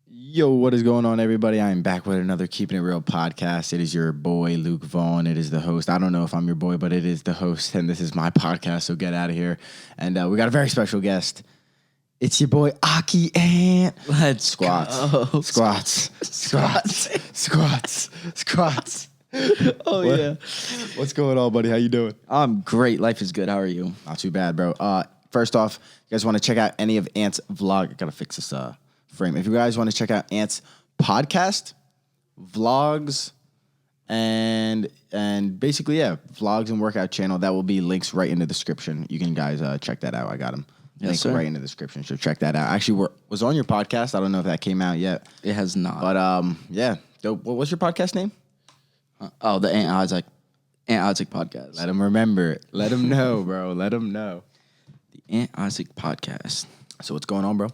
Yo, what is going on, everybody? I am back with another Keeping It Real podcast. It is your boy, Luke Vaughn. It is the host. I don't know if I'm your boy, but it is the host, and this is my podcast, so get out of here. And we got a very special guest. It's your boy, Aki Ant. Let's Squats. go. Squats. Squats. Squats. Squats. Oh, yeah. What's going on, buddy? How you doing? I'm great. Life is good. How are you? Not too bad, bro. First off, you guys want to check out any of Ant's vlog? I got to fix this frame. If you guys want to check out Ant's podcast, vlogs, and basically, vlogs and workout channel, that will be links right in the description. You can guys check that out. I got them. Yes, sir. Right in the description, so check that out. Actually, was on your podcast. I don't know if that came out yet. It has not. But yeah. What was your podcast name? The Aunt Isaac podcast. Let him remember it. Let him know, bro. Let him know. The Aunt Isaac podcast. So what's going on, bro?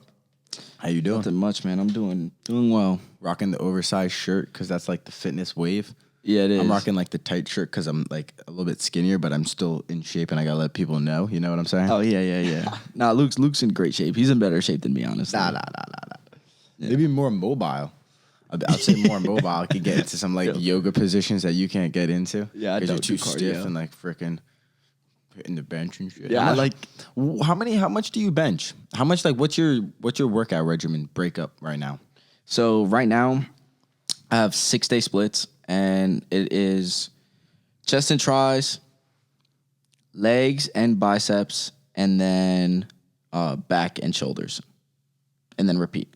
How you doing? Nothing much, man. I'm doing well. Rocking the oversized shirt because that's like the fitness wave. Yeah, it is. I'm rocking like the tight shirt because I'm like a little bit skinnier, but I'm still in shape and I gotta let people know. You know what I'm saying? Oh, yeah. Nah, Luke's in great shape. He's in better shape than me, honestly. Nah. Yeah. Maybe more mobile. I'd say more mobile. I could get into some like yoga positions that you can't get into. Yeah, I because you're don't too do stiff cardio. and like freaking hitting the bench and shit. Yeah, How much do you bench? How much what's your workout regimen breakup right now? So right now, I have 6-day splits, and it is chest and tries, legs and biceps, and then back and shoulders, and then repeat.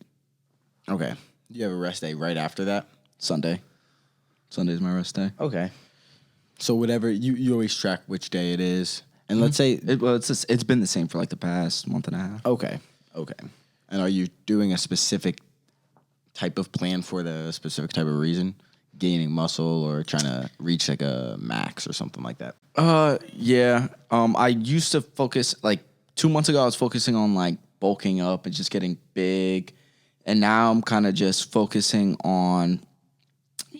Okay. Do you have a rest day right after that? Sunday. Sunday's my rest day. Okay. So whatever you always track which day it is, and let's say It's been the same for like the past month and a half. okay. And are you doing a specific type of plan for the specific type of reason? Gaining muscle or trying to reach like a max or something like that? Yeah. I used to focus, like 2 months ago, I was focusing on like bulking up and just getting big. And now I'm kind of just focusing on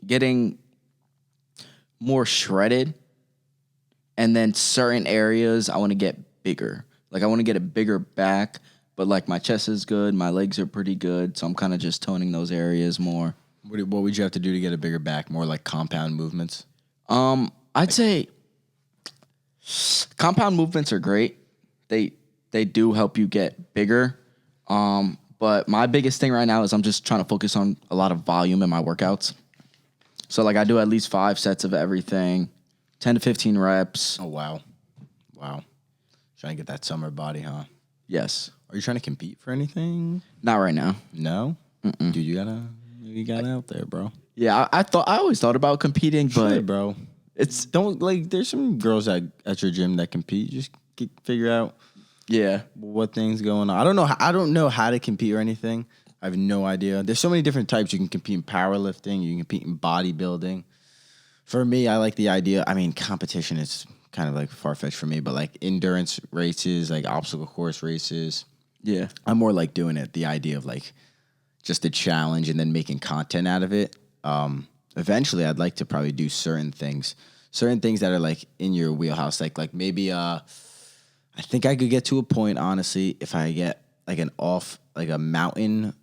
getting more shredded. And then certain areas I want to get bigger. Like I want to get a bigger back, but like my chest is good, my legs are pretty good. So I'm kind of just toning those areas more. What would you have to do to get a bigger back? More like compound movements? I'd say compound movements are great. They do help you get bigger. But my biggest thing right now is I'm just trying to focus on a lot of volume in my workouts. So like I do at least 5 sets of everything, 10 to 15 reps. Oh, wow. Trying to get that summer body, huh? Yes. Are you trying to compete for anything? Not right now. No? Mm-mm. Dude, you gotta out there, bro. Yeah, I always thought about competing, but Sure, bro. There's some girls at your gym that compete. Just figure out yeah. what things going on. I don't know how to compete or anything. I have no idea. There's so many different types. You can compete in powerlifting. You can compete in bodybuilding. For me, I like the idea. I mean, competition is kind of like far-fetched for me, but like endurance races, like obstacle course races. Yeah. I'm more like doing it. The idea of like just a challenge and then making content out of it. Eventually, I'd like to probably do certain things that are like in your wheelhouse. Like maybe I think I could get to a point, honestly, if I get like a mountain,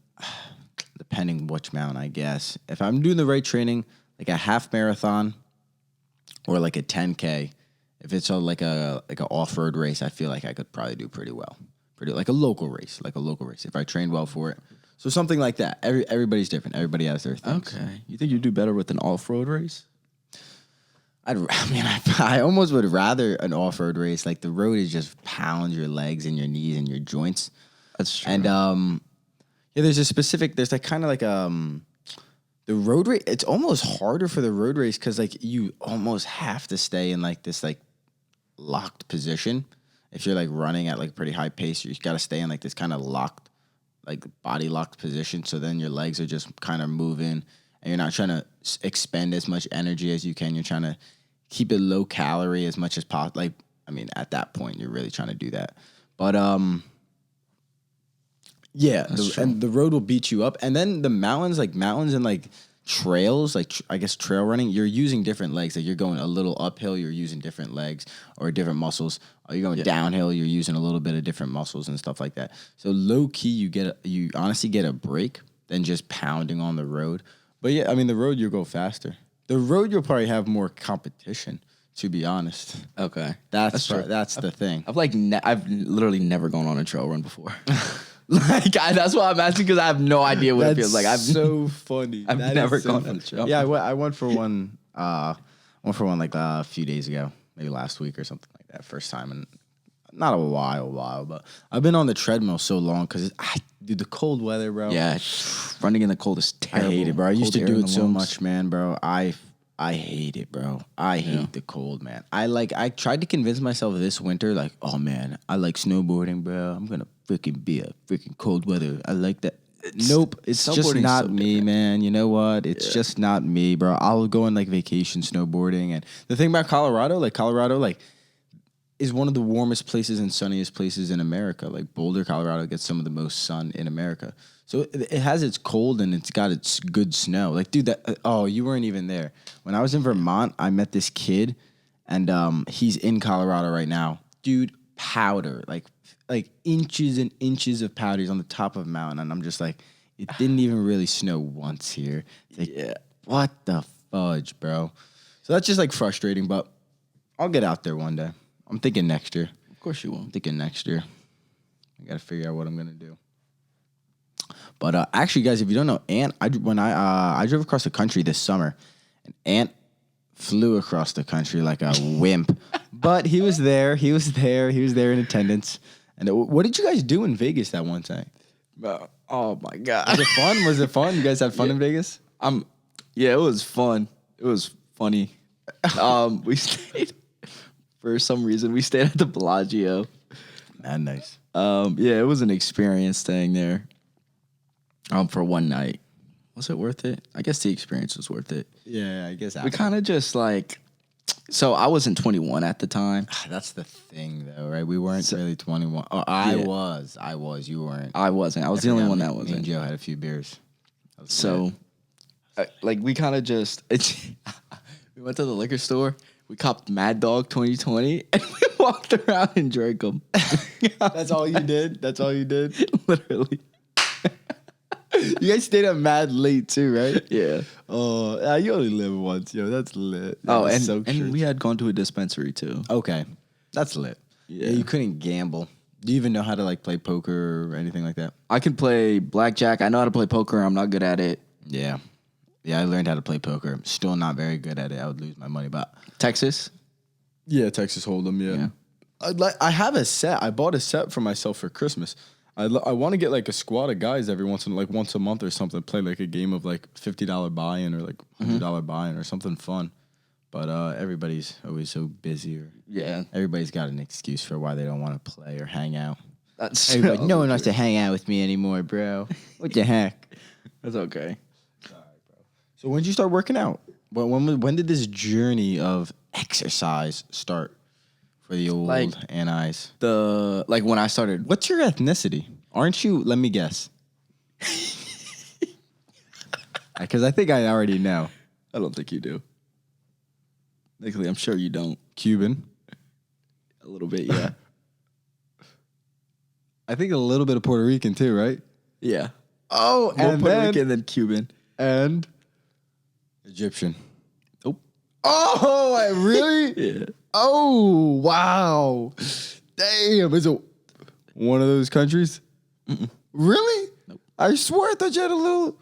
depending which mountain, I guess. If I'm doing the right training, like a half marathon or like a 10K, if it's like an off-road race, I feel like I could probably do pretty well. Like a local race, if I trained well for it. So something like that. Everybody's different. Everybody has their things. Okay. You think you'd do better with an off-road race? I almost would rather an off-road race. Like the road is just pounds your legs and your knees and your joints. That's true. And there's like kind of like the road race. It's almost harder for the road race because like you almost have to stay in like this like locked position. If you're like running at like a pretty high pace, you got to stay in like this kind of locked, like body locked position. So then your legs are just kind of moving and you're not trying to expend as much energy as you can. You're trying to keep it low calorie as much as possible. Like, I mean, at that point, you're really trying to do that. But, yeah, and the road will beat you up. And then the mountains and like trails, like I guess trail running, you're using different legs. Like you're going a little uphill, you're using different legs or different muscles. Or you're going downhill, you're using a little bit of different muscles and stuff like that. So low key, you honestly get a break than just pounding on the road. But yeah, I mean, the road, you'll go faster. The road, you'll probably have more competition, to be honest. Okay. That's true. That's the thing. I've literally never gone on a trail run before. That's why I'm asking, because I have no idea what it feels like. So funny. I've never gone on a trail. Yeah, I went for one. Went for one like a few days ago, maybe last week or something like that. First time, and not a while, but I've been on the treadmill so long because dude, the cold weather, bro. Yeah, running in the cold is terrible. I hate it, bro. I used to Cold do air in it the so lungs. much, man, bro. I hate it, bro. I hate the cold, man. I tried to convince myself this winter, like, oh man, I like snowboarding, bro. I'm gonna freaking be a freaking cold weather. I like that. Nope, it's just snowboarding's not so me, man. You know what? It's just not me, bro. I'll go on like vacation snowboarding, and the thing about Colorado, is one of the warmest places and sunniest places in America. Like Boulder, Colorado gets some of the most sun in America. So it has its cold and it's got its good snow. Like, dude, you weren't even there. When I was in Vermont, I met this kid, and he's in Colorado right now. Dude, powder, like inches and inches of powder. He's on the top of a mountain, and I'm just like, it didn't even really snow once here. Like, yeah, what the fudge, bro? So that's just like frustrating, but I'll get out there one day. I'm thinking next year. Of course you will. I'm thinking next year. I got to figure out what I'm going to do. But actually, guys, if you don't know, I drove across the country this summer, and Ant flew across the country like a wimp. But he was there. He was there in attendance. And what did you guys do in Vegas that one time? Oh my God. Was it fun? Was it fun? You guys had fun in Vegas? Yeah, it was fun. It was funny. We stayed, for some reason, we stayed at the Bellagio. Man, nice. Yeah, it was an experience staying there. For one night. Was it worth it? I guess the experience was worth it. Yeah, I guess. We kind of just so I wasn't 21 at the time. That's the thing, though, right? We weren't really 21. Oh, I was. You weren't. I wasn't. I was the only one that Me wasn't. and Joe had a few beers. So, we kind of just we went to the liquor store. We copped Mad Dog 2020 and we walked around and drank them. That's all you did? That's all you did? Literally. You guys stayed up mad late too, right? Yeah. Oh, you only live once, yo. That's lit. And we had gone to a dispensary too. Okay, that's lit. Yeah, you couldn't gamble. Do you even know how to play poker or anything like that? I can play blackjack. I know how to play poker. I'm not good at it. Yeah, I learned how to play poker. Still not very good at it. I would lose my money, but Texas. Yeah, Texas Hold'em. Yeah. I have a set. I bought a set for myself for Christmas. I want to get a squad of guys every once a month or something, play a game of $50 buy-in or $100 buy-in or something fun. But everybody's always so busy, or everybody's got an excuse for why they don't want to play or hang out. No one wants to hang out with me anymore, bro. What the heck? That's okay. All right, bro. So when did you start working out? When did this journey of exercise start? For the old Anais. When I started. What's your ethnicity? Aren't you? Let me guess. Because I think I already know. I don't think you do. Nicholas, I'm sure you don't. Cuban. A little bit, yeah. I think a little bit of Puerto Rican too, right? Yeah. Oh, more and Puerto Rican than Cuban. And Egyptian. Nope. Oh, really? Yeah. Oh, wow. Damn. Is it one of those countries? Mm-mm. Really? Nope. I swear I thought you had a little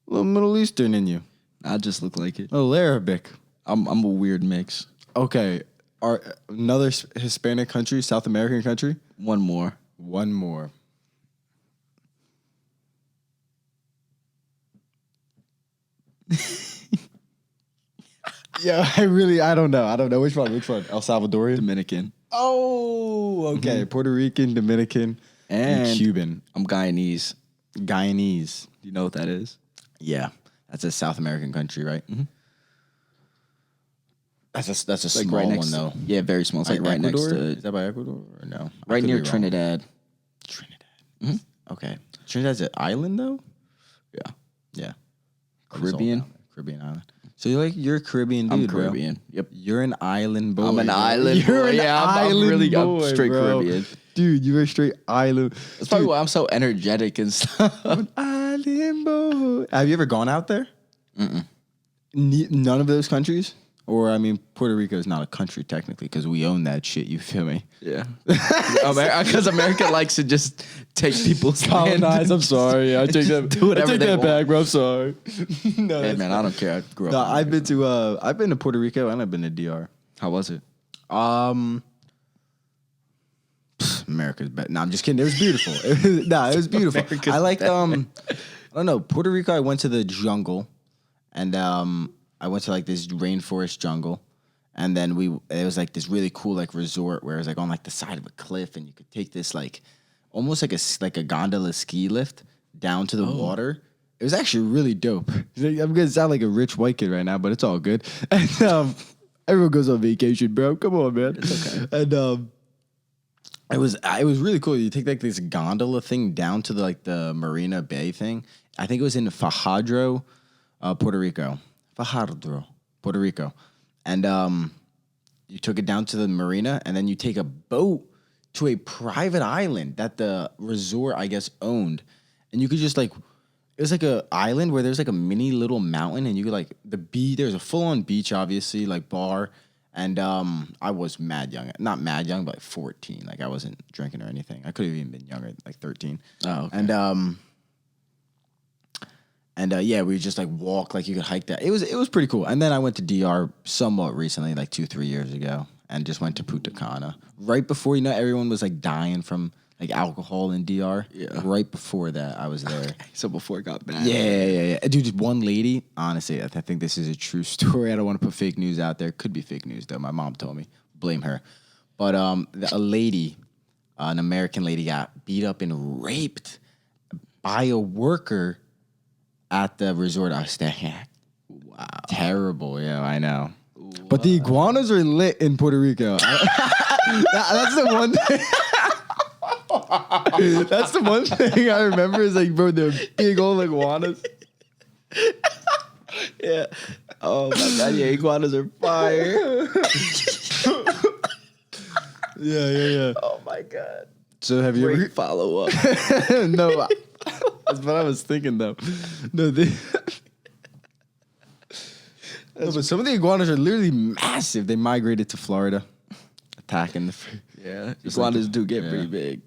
Middle Eastern in you. I just look like it. A little Arabic. I'm a weird mix. Okay. Another Hispanic country, South American country? One more. Yeah, I don't know. Which one? El Salvadorian? Dominican. Oh, okay. Mm-hmm. Puerto Rican, Dominican, and Cuban. I'm Guyanese. Guyanese. Do you know what that is? Yeah. That's a South American country, right? Mm-hmm. That's a small right one, though. Yeah, very small. It's right next to... Is that by Ecuador or no? Right near Trinidad. Mm-hmm. Okay. Trinidad's an island, though? Yeah. Caribbean island. So you're a Caribbean dude, I'm Caribbean. Bro. Yep. You're an island boy. I'm an island boy. Yeah, I'm straight Caribbean. Dude, you're a straight island. That's probably why I'm so energetic and stuff. I'm an island Rainbow. Have you ever gone out there? None of those countries? Or, I mean, Puerto Rico is not a country technically because we own that shit, you feel me? Yeah. Because America likes to just take people's Colonize, I'm sorry. I take that, do whatever they want. back, bro. I'm sorry. No, hey, man, I don't care. I grew up. No, I've been to Puerto Rico and I've been to DR. How was it? America's better. No, I'm just kidding. It was beautiful. It was beautiful. I liked, I don't know, Puerto Rico, I went to the jungle and, I went to like this rainforest jungle, and then it was like this really cool like resort where it was like on like the side of a cliff, and you could take this like almost like a gondola ski lift down to the water. It was actually really dope. I'm gonna sound like a rich white kid right now, but it's all good. And everyone goes on vacation, bro. Come on, man. It's okay. And it was really cool. You take like this gondola thing down to the Marina Bay thing. I think it was in Fajardo, Puerto Rico. Puerto Rico. And you took it down to the marina, and then you take a boat to a private island that the resort, I guess, owned. And you could just like, it was like a island where there's like a mini little mountain, and you could like, there's a full-on beach, obviously, like bar. And I was mad young. Not mad young, but like 14. Like I wasn't drinking or anything. I could have even been younger, like 13. Oh, okay. And yeah, we just like walk, like you could hike that. It was pretty cool. And then I went to DR somewhat recently, like 2-3 years ago, and just went to Punta Cana. Right before, everyone was like dying from like alcohol in DR. Yeah. Right before that, I was there. So before it got bad. Yeah. Dude, one lady, honestly, I think this is a true story. I don't want to put fake news out there. Could be fake news, though. My mom told me. Blame her. But a lady, an American lady, got beat up and raped by a worker at the resort I was staying at. Wow. Terrible, yeah, I know. But the iguanas are lit in Puerto Rico. That's the one thing. That's the one thing I remember is like, bro, they're big old iguanas. Yeah. Oh my God, yeah, iguanas are fire. Yeah. Oh my God. So have you ever follow up? No, that's what I was thinking though. No, but some of the iguanas are literally massive. They migrated to Florida, attacking the. Yeah, iguanas do get pretty big.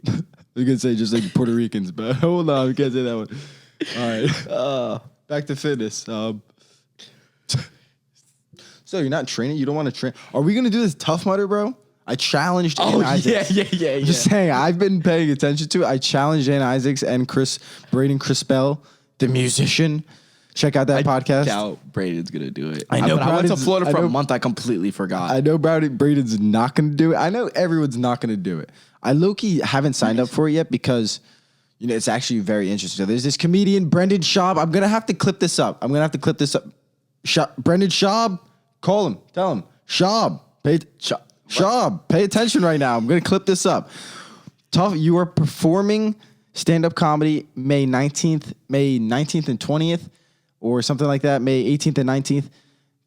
We could say just like Puerto Ricans, but hold on, we can't say that one. All right, back to fitness. So you're not training? You don't want to train? Are we gonna do this Tough Mudder, bro? I challenged Ann Isaacs. Yeah. Just saying, I've been paying attention to it. I challenged Ann Isaacs and Braden Crispell, the musician. Check out that podcast. I doubt Braden's going to do it. I know. When I went to Florida for a month, I completely forgot. I know Braden's not going to do it. I know everyone's not going to do it. I low-key haven't signed up for it yet because, it's actually very interesting. So there's this comedian, Brendan Schaub. I'm going to have to clip this up. Brendan Schaub, call him. Tell him. Schaub, pay attention right now. I'm going to clip this up. Tough, you are performing stand-up comedy May 19th and 20th or something like that, May 18th and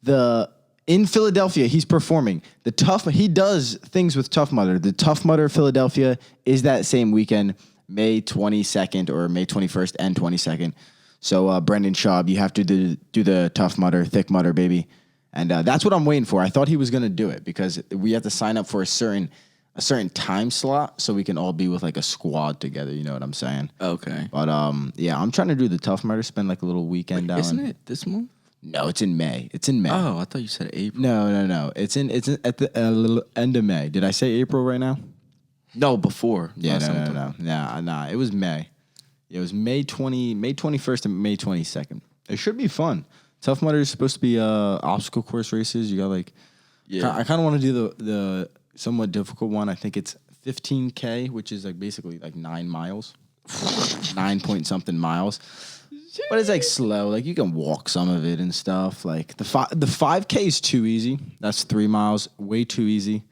19th. In Philadelphia, he's performing. He does things with Tough Mudder. The Tough Mudder Philadelphia is that same weekend, May 22nd or May 21st and 22nd. So Brendan Schaub, you have to do the Tough Mudder, Thick Mudder, baby. And that's what I'm waiting for. I thought he was going to do it because we have to sign up for a certain time slot so we can all be with like a squad together. You know what I'm saying? Okay. But yeah, I'm trying to do the Tough Mudder, spend like a little weekend down. Isn't it this month? No, it's in May. Oh, I thought you said April. No. It's at the end of May. Did I say April right now? No, before. Yeah, no. Nah. It was May. It was May 21st and May 22nd. It should be fun. Tough Mudder is supposed to be obstacle course races. You got like, I kind of want to do the somewhat difficult one. I think it's 15K, which is like basically like 9 miles, 9 point something miles. But it's like slow. Like you can walk some of it and stuff. Like the 5K is too easy. That's 3 miles, way too easy.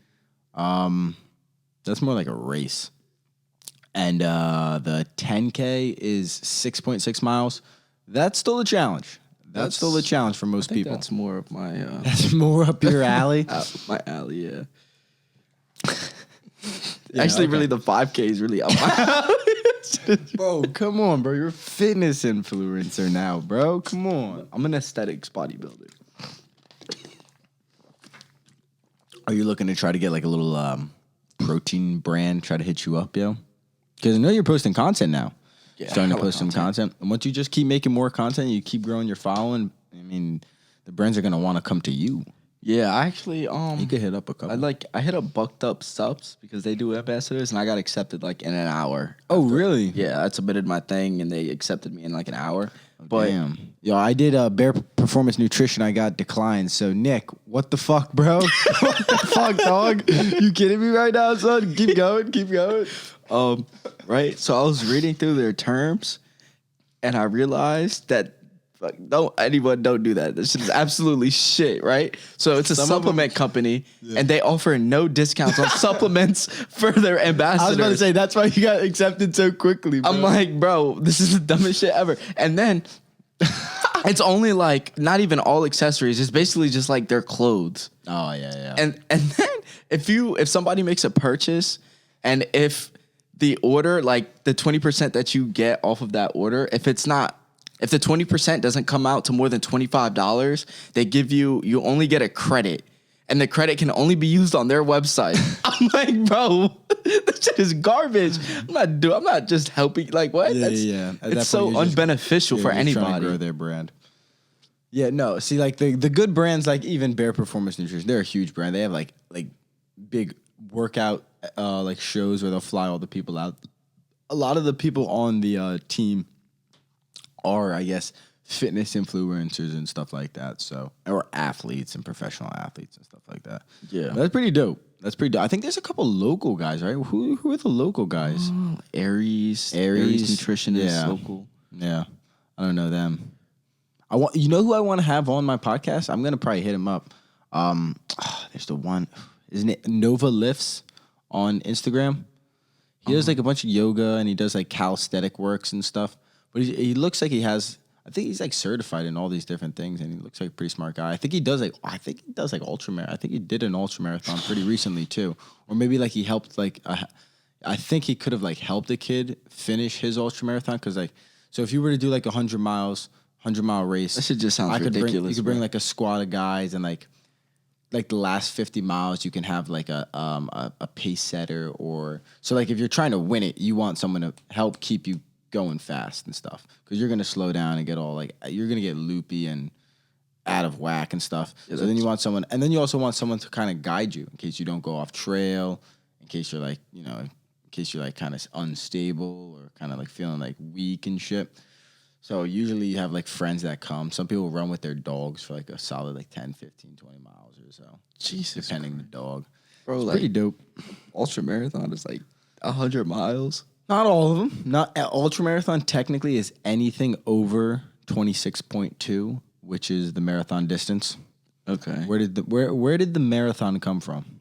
That's more like a race. And the 10K is 6.6 miles. That's still a challenge. That's still a challenge for most people. That's more of my. That's more up your alley. My alley, yeah. Actually, really, the 5K is really up my alley. Bro, come on, bro. You're a fitness influencer now, bro. Come on. I'm an aesthetics bodybuilder. Are you looking to try to get like a little protein brand try to hit you up, yo? Because I know you're posting content now. Yeah, starting to post some content. And once you just keep making more content, you keep growing your following, I mean, the brands are going to want to come to you. Yeah, I actually you could hit up a couple. I hit up Bucked Up Subs because they do ambassadors, and I got accepted like in an hour. Oh, really? Yeah, I submitted my thing, and they accepted me in like an hour. But damn. Yo, I did Bear Performance Nutrition. I got declined. So, Nick, what the fuck, bro? What the fuck, dog? You kidding me right now, son? Keep going. Right? So I was reading through their terms, and I realized that don't do that. This is absolutely shit, right? So it's a supplement company, and they offer no discounts on supplements for their ambassadors. I was about to say, that's why you got accepted so quickly, bro. I'm like, bro, this is the dumbest shit ever. And then it's only like not even all accessories. It's basically just like their clothes. Oh, yeah. And then if somebody makes a purchase, and if the order, like the 20% that you get off of that order, if the 20% doesn't come out to more than $25, they give you only get a credit. And the credit can only be used on their website. I'm like, bro, this shit is garbage. I'm not just helping. Like, what? Yeah. It's so unbeneficial for anybody. Trying to grow their brand. Yeah, no. See, like the good brands, like even Bear Performance Nutrition, they're a huge brand. They have like big workout like shows where they'll fly all the people out. A lot of the people on the team are, I guess, fitness influencers and stuff like that. So, or athletes and professional athletes and stuff like that. Yeah, but that's pretty dope. I think there's a couple local guys, right? Who are the local guys? Aries Nutritionist. Yeah. Local. Yeah, I don't know them. You know who I want to have on my podcast? I'm gonna probably hit him up. There's the one, isn't it Nova Lifts on Instagram? He does like a bunch of yoga and he does like calisthenic works and stuff. But he looks like I think he's like certified in all these different things, and he looks like a pretty smart guy. I think he does like ultramarathon. I think he did an ultramarathon pretty recently too, or maybe like he helped like I think he could have like helped a kid finish his ultramarathon because like so if you were to do like 100-mile race, that shit just sounds ridiculous. You could bring like a squad of guys and like the last 50 miles you can have like a pace setter or so like if you're trying to win it, you want someone to help keep you going fast and stuff because you're gonna slow down and get all like you're gonna get loopy and out of whack and stuff. Yeah, so then you want someone, and then you also want someone to kind of guide you in case you don't go off trail, in case you're like in case you're like kind of unstable or kind of like feeling like weak and shit. So usually you have like friends that come. Some people run with their dogs for like a solid like 10, 15, 20 miles or so. Jesus, depending the dog. Bro, it's like, pretty dope. Ultramarathon is like 100 miles. Not all of them. Not ultramarathon technically is anything over 26.2, which is the marathon distance. Okay. Where did the marathon come from?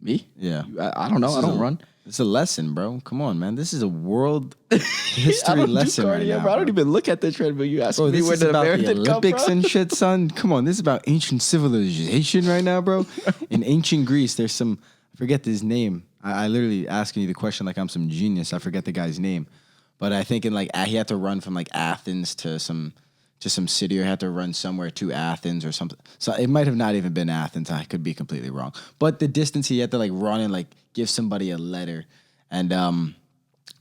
Me? Yeah. I don't know. I don't run. It's a lesson, bro. Come on, man. This is a world history lesson right now. Bro. I don't even look at the treadmill. You ask me where the about marathon the Olympics and shit, son. Come on, this is about ancient civilization right now, bro. In ancient Greece, there's some. I forget his name. I literally asking you the question like I'm some genius. I forget the guy's name, but I think in like he had to run from like Athens to some city, or had to run somewhere to Athens or something. So it might have not even been Athens. I could be completely wrong. But the distance he had to like run and like give somebody a letter, and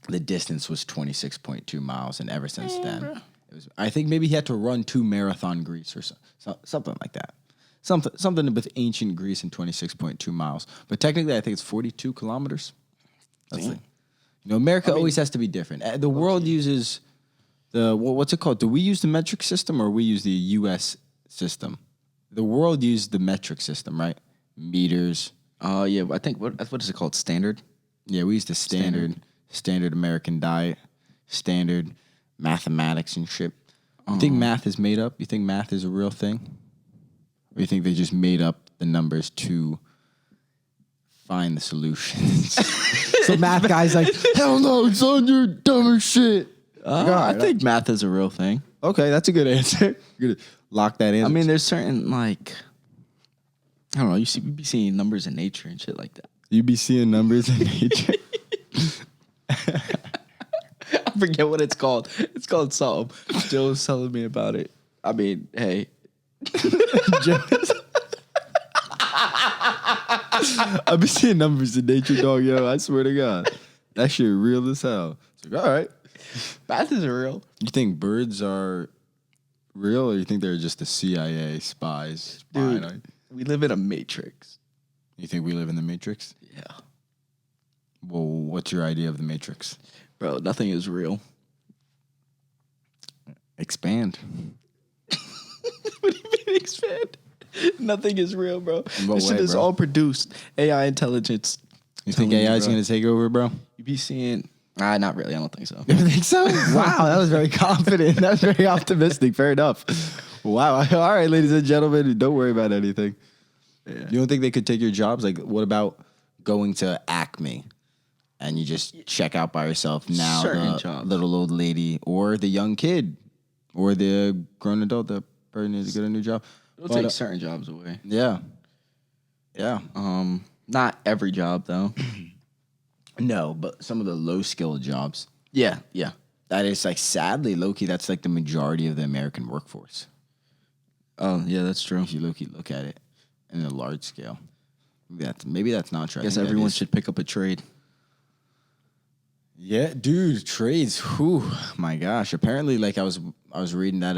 the distance was 26.2 miles, and ever since then, it was. I think maybe he had to run to Marathon Greece or something like that. Something with ancient Greece and 26.2 miles. But technically, I think it's 42 kilometers. That's like, America always has to be different. The world uses what's it called? Do we use the metric system or we use the U.S. system? The world used the metric system, right? Meters. Yeah, I think what is it called? Standard. Yeah, we use the standard American diet, standard mathematics and shit. You think math is made up? You think math is a real thing? Or you think they just made up the numbers to find the solutions? So math guys like, hell no, son, you're dumb as shit. I think math is a real thing. Okay, that's a good answer. You're gonna lock that in. I mean, there's certain like, I don't know. You be seeing numbers in nature and shit like that. You be seeing numbers in nature. I forget what it's called. It's called something. Joe was telling me about it. I mean, hey. I've been seeing numbers in nature, dog. Yo, I swear to God, that shit real as hell. It's like, all right. Math is real. You think birds are real, or you think they're just the CIA spies? Dude, we live in a matrix. You think we live in the Matrix? Yeah. Well, what's your idea of the Matrix? Bro, nothing is real. Expand. What do you mean expand? Nothing is real, bro. This shit is bro? all produced. AI intelligence. You think AI is going to take over, bro? You be seeing... not really. I don't think so. You think so? Wow, that was very confident. That was very optimistic. Fair enough. Wow. All right, ladies and gentlemen, don't worry about anything. Yeah. You don't think they could take your jobs? Like, what about going to Acme and you just check out by yourself now? Certain the jobs. Little old lady or the young kid or the grown adult that probably needs to get a new job. It'll take certain jobs away. Yeah. Yeah. Not every job, though. No, but some of the low-skilled jobs. Yeah, yeah. That is, like, sadly, low-key, that's, like, the majority of the American workforce. Oh, yeah, that's true. If you low-key look at it in a large scale. Maybe that's not true. I guess everyone should pick up a trade. Yeah, dude, trades. Whew, my gosh. Apparently, like, I was reading that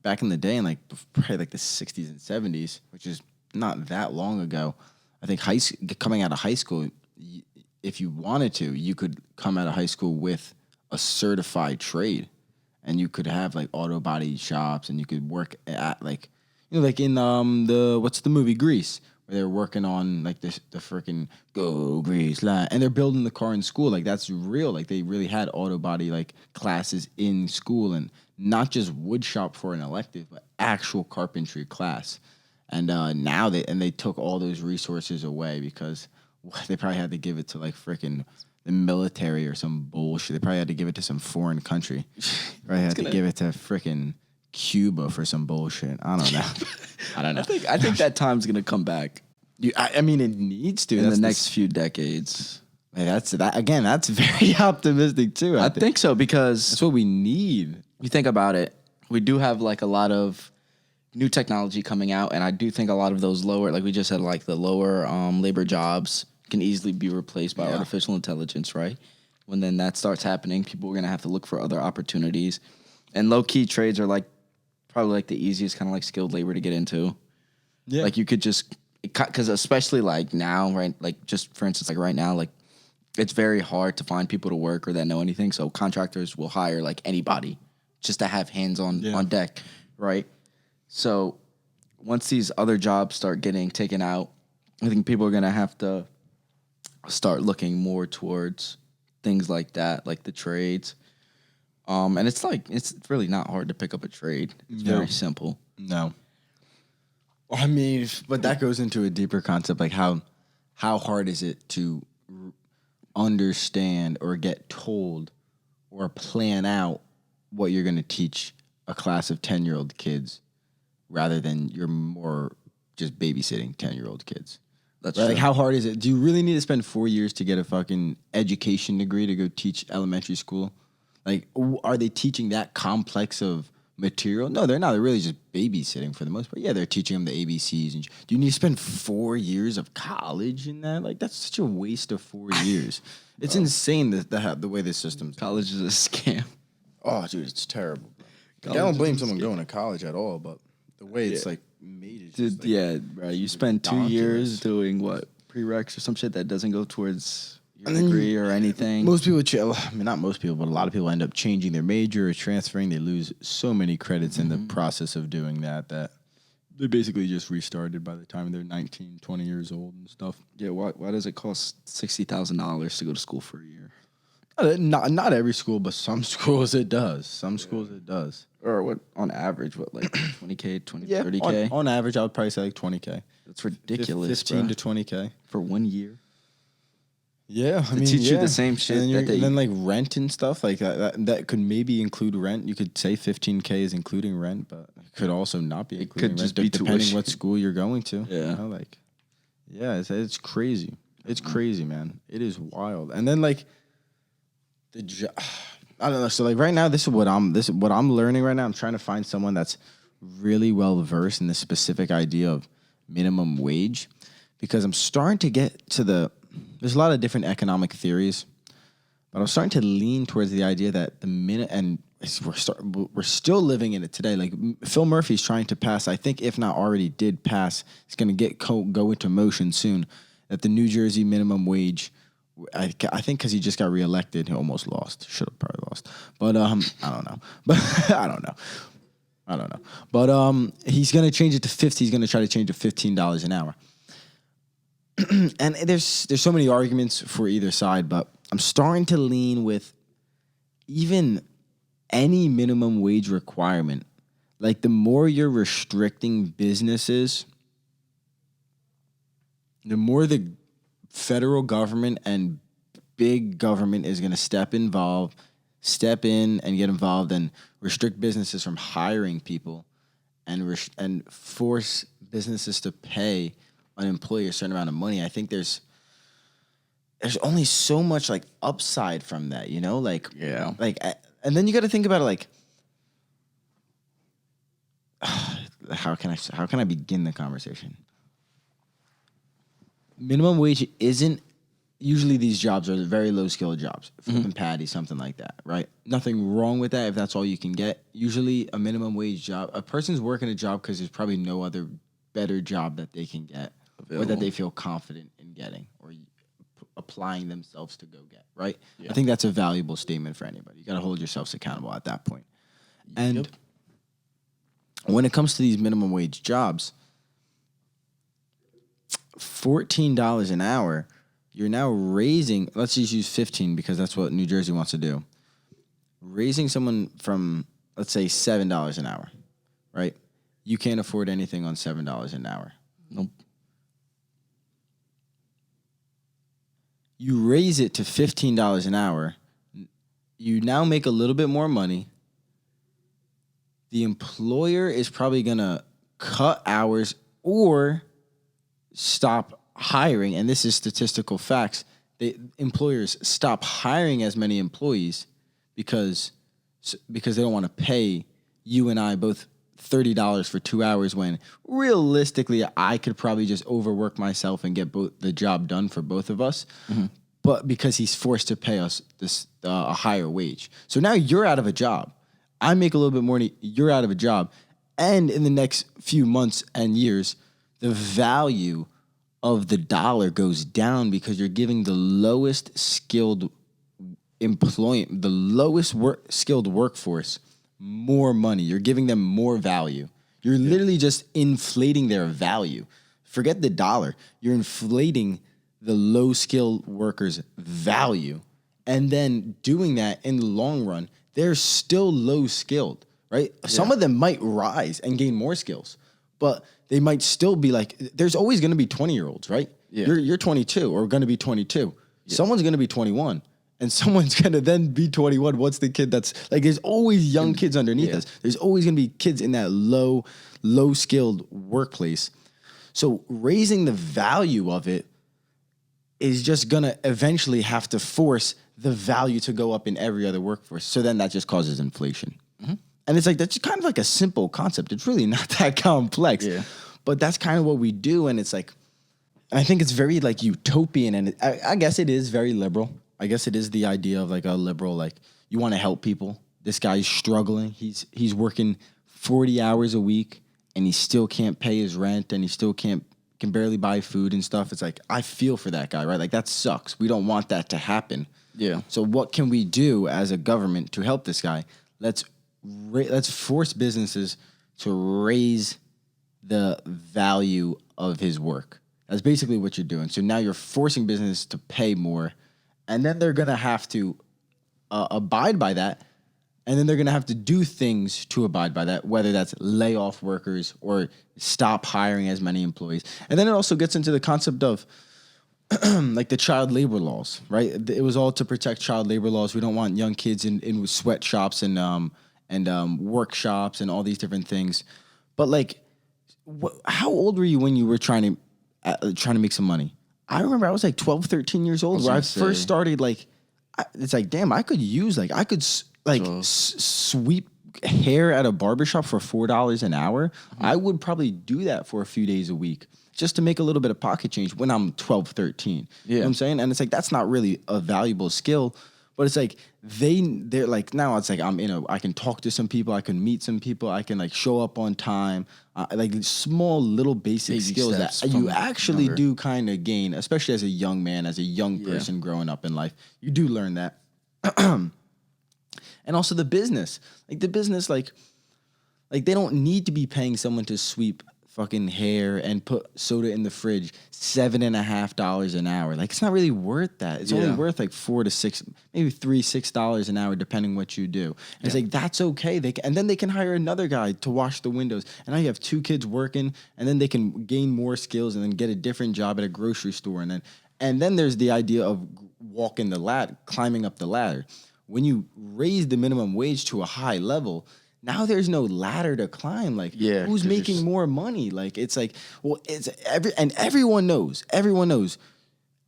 back in the day, in, like, probably, like, the 60s and 70s, which is not that long ago, I think coming out of high school, if you wanted to, you could come out of high school with a certified trade, and you could have like auto body shops, and you could work at like, you know, like in what's the movie Grease, where they're working on like the freaking Go Grease line, and they're building the car in school. Like that's real. Like they really had auto body like classes in school, and not just wood shop for an elective, but actual carpentry class. And now they took all those resources away because they probably had to give it to like freaking the military or some bullshit. They probably had to give it to some foreign country. Probably had to give it to freaking Cuba for some bullshit. I don't know. I don't know. I think that time's gonna come back. I mean, it needs to in the next few decades. Man, that's very optimistic too. I think so because that's what we need. You think about it. We do have like a lot of new technology coming out, and I do think a lot of those lower, like we just said, like the lower labor jobs can easily be replaced by artificial intelligence, right? When then that starts happening, people are going to have to look for other opportunities. And low-key trades are like probably like the easiest kind of like skilled labor to get into. Yeah. Like you could just, because especially like now, right? Like just for instance, like right now, like it's very hard to find people to work or that know anything. So contractors will hire like anybody just to have hands on deck, right? So once these other jobs start getting taken out, I think people are going to have to start looking more towards things like that, like the trades. And it's really not hard to pick up a trade. It's very simple. No. I mean, but that goes into a deeper concept, like how hard is it to understand or get told or plan out what you're going to teach a class of 10-year-old kids rather than you're more just babysitting 10-year-old kids. That's right. Like, how hard is it? Do you really need to spend 4 years to get a fucking education degree to go teach elementary school? Like, are they teaching that complex of material? No, they're not. They're really just babysitting for the most part. Yeah, they're teaching them the ABCs. And do you need to spend 4 years of college in that? Like, that's such a waste of 4 years. It's insane the way this system's. College is a scam. Oh, dude, it's terrible. I don't blame someone going to college at all, but the way it's like made is just like, right. You spend 2 years doing what, prereqs or some shit that doesn't go towards your degree or anything. Most people, I mean, not most people, but a lot of people end up changing their major or transferring. They lose so many credits in the process of doing that they basically just restarted by the time they're 19, 20 years old and stuff. Yeah, why does it cost $60,000 to go to school for a year? Not every school, but some schools it does. Some schools it does. Or what, on average, what, like 20K, 30K? On average, I would probably say like 20K. That's ridiculous, 15 to 20K. For 1 year? Yeah, I mean, teach you the same shit. And then like rent and stuff like that could maybe include rent. You could say 15K is including rent, but it could also not be. It including could just rent, be depending tuition. what school you're going to. Yeah, you know, like, it's crazy. It's crazy, man. It is wild. And then like, I don't know. So like right now, this is what I'm learning right now. I'm trying to find someone that's really well versed in the specific idea of minimum wage, because I'm starting to get to there's a lot of different economic theories, but I'm starting to lean towards the idea that we're still living in it today. Like Phil Murphy's trying to pass, I think if not already did pass, it's going to go into motion soon, that the New Jersey minimum wage, I think because he just got reelected, he almost lost. Should have probably lost, but I don't know. But I don't know. But he's gonna change it to 50. He's gonna try to change it to $15 an hour. And there's so many arguments for either side, but I'm starting to lean with even any minimum wage requirement. Like the more you're restricting businesses, the more the federal government and big government is going to step in and get involved and restrict businesses from hiring people and force businesses to pay an employee a certain amount of money. I think there's only so much like upside from that, you know? Like, Yeah. Like, and then you got to think about it like, how can I begin the conversation? Minimum wage isn't, usually these jobs are very low skilled jobs, flipping patty, something like that, right? Nothing wrong with that if that's all you can get. Usually a minimum wage job, a person's working a job because there's probably no other better job that they can get or that they feel confident in getting or applying themselves to go get, right? Yeah. I think that's a valuable statement for anybody. You got to hold yourselves accountable at that point. And when it comes to these minimum wage jobs, $14 an hour, you're now raising, let's just use 15 because that's what New Jersey wants to do. Raising someone from, let's say, $7 an hour, right? You can't afford anything on $7 an hour. Nope. You raise it to $15 an hour. You now make a little bit more money. The employer is probably going to cut hours or stop hiring, and this is statistical facts. Employers stop hiring as many employees because they don't want to pay you and I both $30 for 2 hours when realistically I could probably just overwork myself and get the job done for both of us. Mm-hmm. But because he's forced to pay us a higher wage. So now you're out of a job. I make a little bit more money. You're out of a job. And in the next few months and years, the value of the dollar goes down because you're giving the lowest skilled skilled workforce more money. You're giving them more value. You're literally just inflating their value. Forget the dollar. You're inflating the low skilled workers' value. And then doing that in the long run, they're still low skilled, right? Yeah. Some of them might rise and gain more skills, but they might still be like, there's always going to be 20-year-olds, right? Yeah. You're 22 or going to be 22. Yeah. Someone's going to be 21 and someone's going to then be 21. What's the kid that's like, there's always young kids underneath us. There's always going to be kids in that low skilled workplace. So raising the value of it is just going to eventually have to force the value to go up in every other workforce. So then that just causes inflation. Mm-hmm. And it's like, that's kind of like a simple concept. It's really not that complex. Yeah. But that's kind of what we do. And it's like, and I think it's very like utopian. And I guess it is very liberal. I guess it is the idea of like a liberal, like you want to help people. This guy's struggling. He's working 40 hours a week and he still can't pay his rent and he still can barely buy food and stuff. It's like, I feel for that guy, right? Like that sucks. We don't want that to happen. Yeah. So what can we do as a government to help this guy? Let's force businesses to raise the value of his work. That's basically what you're doing. So now you're forcing business to pay more, and then they're going to have to abide by that, and then they're going to have to do things to abide by that, whether that's lay off workers or stop hiring as many employees. And then it also gets into the concept of like the child labor laws, right? It was all to protect child labor laws. We don't want young kids in sweatshops and workshops and all these different things. But like, how old were you when you were trying to make some money? I remember I was like 12, 13 years old where I first started like it's like, damn, I could use like I could sweep hair at a barbershop for $4 an hour. I would probably do that for a few days a week just to make a little bit of pocket change when I'm 12, 13. You know what I'm saying? And it's like, that's not really a valuable skill, but it's like they're like, now it's like I can talk to some people, I can meet some people, I can like show up on time, like small little basic skills that you actually do kind of gain, especially as a young man, as a young person growing up in life. You do learn that. And also the business, like they don't need to be paying someone to sweep fucking hair and put soda in the fridge $7.50 an hour. Like, it's not really worth that. It's only worth like $4 to $6, maybe $6 an hour, depending what you do. And it's like, that's okay. And then they can hire another guy to wash the windows. And now you have 2 kids working, and then they can gain more skills and then get a different job at a grocery store. And then there's the idea of climbing up the ladder. When you raise the minimum wage to a high level, now there's no ladder to climb. Like, who's making more money? Like, it's like, well, everyone knows,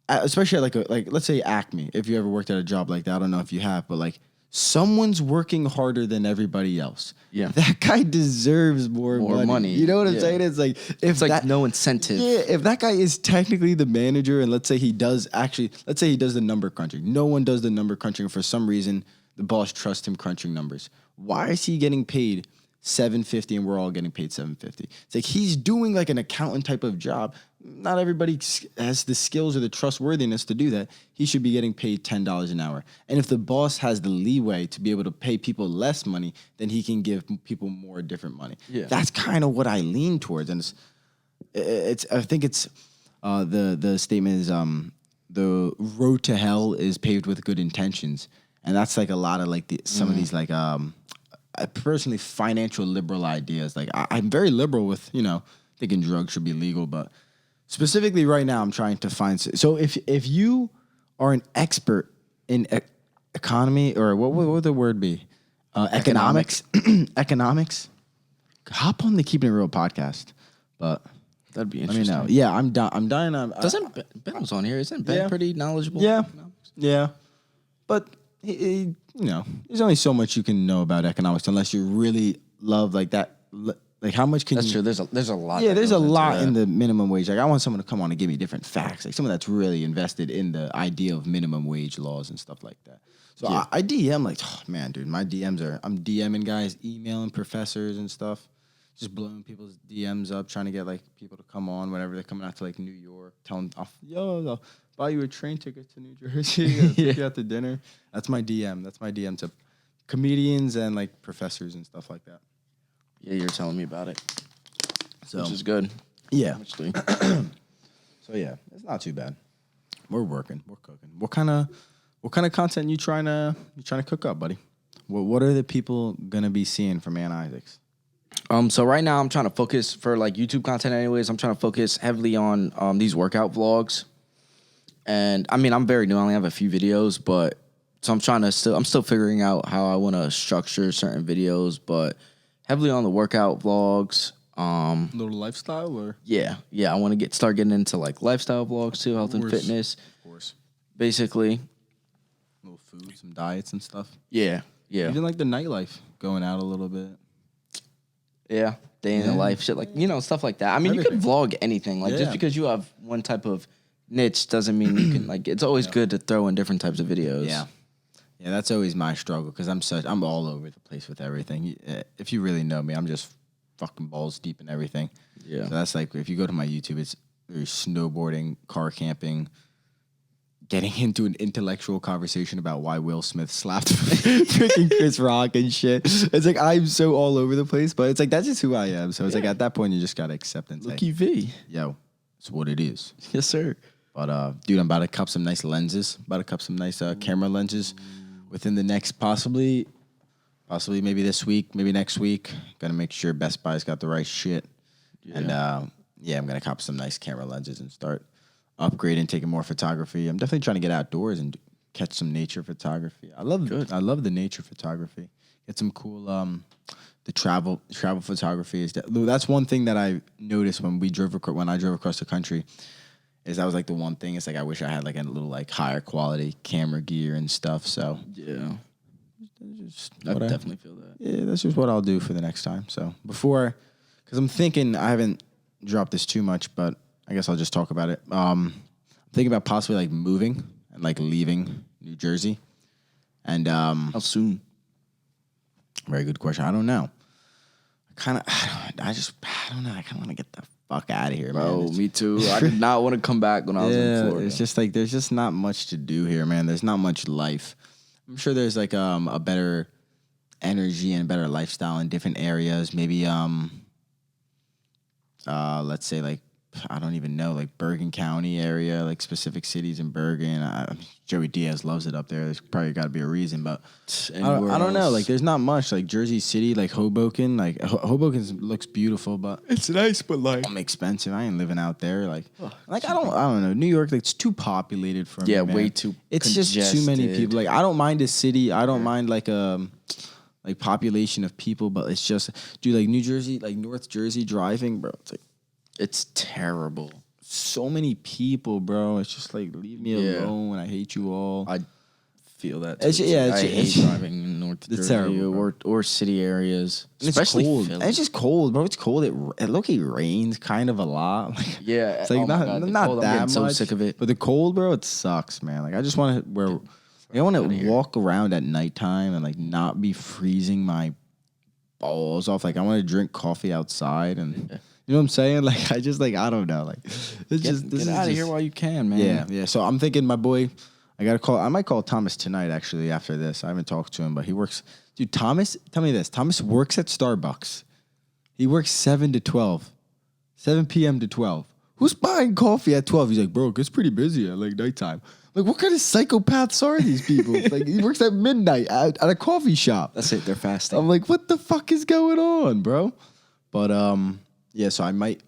especially like let's say Acme. If you ever worked at a job like that, I don't know if you have, but like, someone's working harder than everybody else. Yeah, that guy deserves more money. You know what I'm saying? It's like, it's like no incentive. Yeah, if that guy is technically the manager, and let's say he does the number crunching. No one does the number crunching. For some reason, the boss trusts him crunching numbers. Why is he getting paid $750 and we're all getting paid $750? It's like, he's doing like an accountant type of job. Not everybody has the skills or the trustworthiness to do that. He should be getting paid $10 an hour. And if the boss has the leeway to be able to pay people less money, then he can give people more different money. Yeah. That's kind of what I lean towards. And I think it's the statement is the road to hell is paved with good intentions. And that's like a lot of like some of these like personally financial liberal ideas. Like I'm very liberal with, thinking drugs should be legal, but specifically right now I'm trying to find. So if you are an expert in economy, or what would the word be? Economics. Economics. Hop on the Keepin' It Real podcast. But that'd be interesting. Let me know. Yeah, I'm dying. Doesn't Ben was on here? Isn't Ben pretty knowledgeable? Yeah. But there's only so much you can know about economics unless you really love like that. Like, how much can That's true. There's a lot. Yeah, there's a lot in the minimum wage. Like, I want someone to come on and give me different facts. Like, someone that's really invested in the idea of minimum wage laws and stuff like that. So I DM like, oh man, dude, I'm DMing guys, emailing professors and stuff, just blowing people's DMs up, trying to get like people to come on whenever they're coming out to like New York, telling, I'll buy you a train ticket to New Jersey, take you out to dinner. That's my DM. That's my DM to comedians and like professors and stuff like that. Yeah, you're telling me about it. So, which is good. Yeah. So yeah, it's not too bad. We're working. We're cooking. What kind of content you trying to cook up, buddy? What are the people gonna be seeing from Man Isaacs? So right now I'm trying to focus for like YouTube content anyways. I'm trying to focus heavily on these workout vlogs. And I mean, I'm very new. I only have a few videos, but so I'm still figuring out how I want to structure certain videos, but heavily on the workout vlogs. Little lifestyle, or yeah. I want to start getting into like lifestyle vlogs too, health and fitness. Of course. Basically. Little food, some diets and stuff. Yeah. Even like the nightlife, going out a little bit. Yeah, day in the life, shit like stuff like that. I mean, you could vlog anything. Like just because you have one type of niche doesn't mean you can like. It's always good to throw in different types of videos. Yeah, that's always my struggle because I'm all over the place with everything. If you really know me, I'm just fucking balls deep in everything. Yeah, so that's like if you go to my YouTube, it's snowboarding, car camping, getting into an intellectual conversation about why Will Smith slapped freaking Chris Rock and shit. It's like I'm so all over the place, but it's like that's just who I am. So it's like at that point you just gotta accept and say, Looky V. Yo, it's what it is. Yes, sir. But dude, I'm about to cup some nice lenses. About to cup some nice camera lenses within the next possibly maybe this week, maybe next week. Gotta make sure Best Buy's got the right shit. Yeah. And I'm gonna cop some nice camera lenses and start upgrading, taking more photography. I'm definitely trying to get outdoors and catch some nature photography. I love the nature photography. Get some cool the travel photography is that's one thing that I noticed when I drove across the country. Is that was like the one thing. It's like I wish I had like a little like higher quality camera gear and stuff. So Yeah. I definitely feel that. Yeah, that's just what I'll do for the next time. So because I'm thinking I haven't dropped this too much, but I guess I'll just talk about it. I'm thinking about possibly like moving and like leaving New Jersey. And How soon? Very good question. I don't know. I don't know. I kind of want to get the fuck out of here, Bro, man. me too. I did not want to come back when I was in Florida. It's just like there's just not much to do here, man. There's not much life. I'm sure there's like a better energy and a better lifestyle in different areas. Maybe let's say like I don't even know, like Bergen County area, like specific cities in Bergen. Joey Diaz loves it up there. There's probably got to be a reason, but I don't know. Like, there's not much. Like Jersey City, like Hoboken. Like Hoboken looks beautiful, but it's nice, but like expensive. I ain't living out there. Like I don't know. New York, like, it's too populated for me. Yeah, man. way too. It's just too many people. Like I don't mind a city. I don't mind like population of people, but it's just, dude, like New Jersey, like North Jersey driving, bro. It's like. It's terrible. So many people, bro. It's just like, leave me alone. I hate you all. I feel that. Too. I hate driving in North Jersey terrible, or city areas, especially it's cold. Philly. It's just cold, bro. It's cold. It low-key rains kind of a lot. Like, yeah, it's like not cold, that much. So sick of it. But the cold, bro, it sucks, man. Like I just want to I want to walk around at nighttime and like not be freezing my balls off. Like I want to drink coffee outside and. Yeah. You know what I'm saying? Like, I don't know. Like, get out of here while you can, man. Yeah. So I'm thinking, my boy, I might call Thomas tonight, actually, after this. I haven't talked to him, but he works. Dude, Thomas, tell me this. Thomas works at Starbucks. He works 7 p.m. to 12. Who's buying coffee at 12? He's like, bro, it's pretty busy at like nighttime. Like, what kind of psychopaths are these people? Like, he works at midnight at a coffee shop. That's it. They're fasting. I'm like, what the fuck is going on, bro? But, yeah, so I might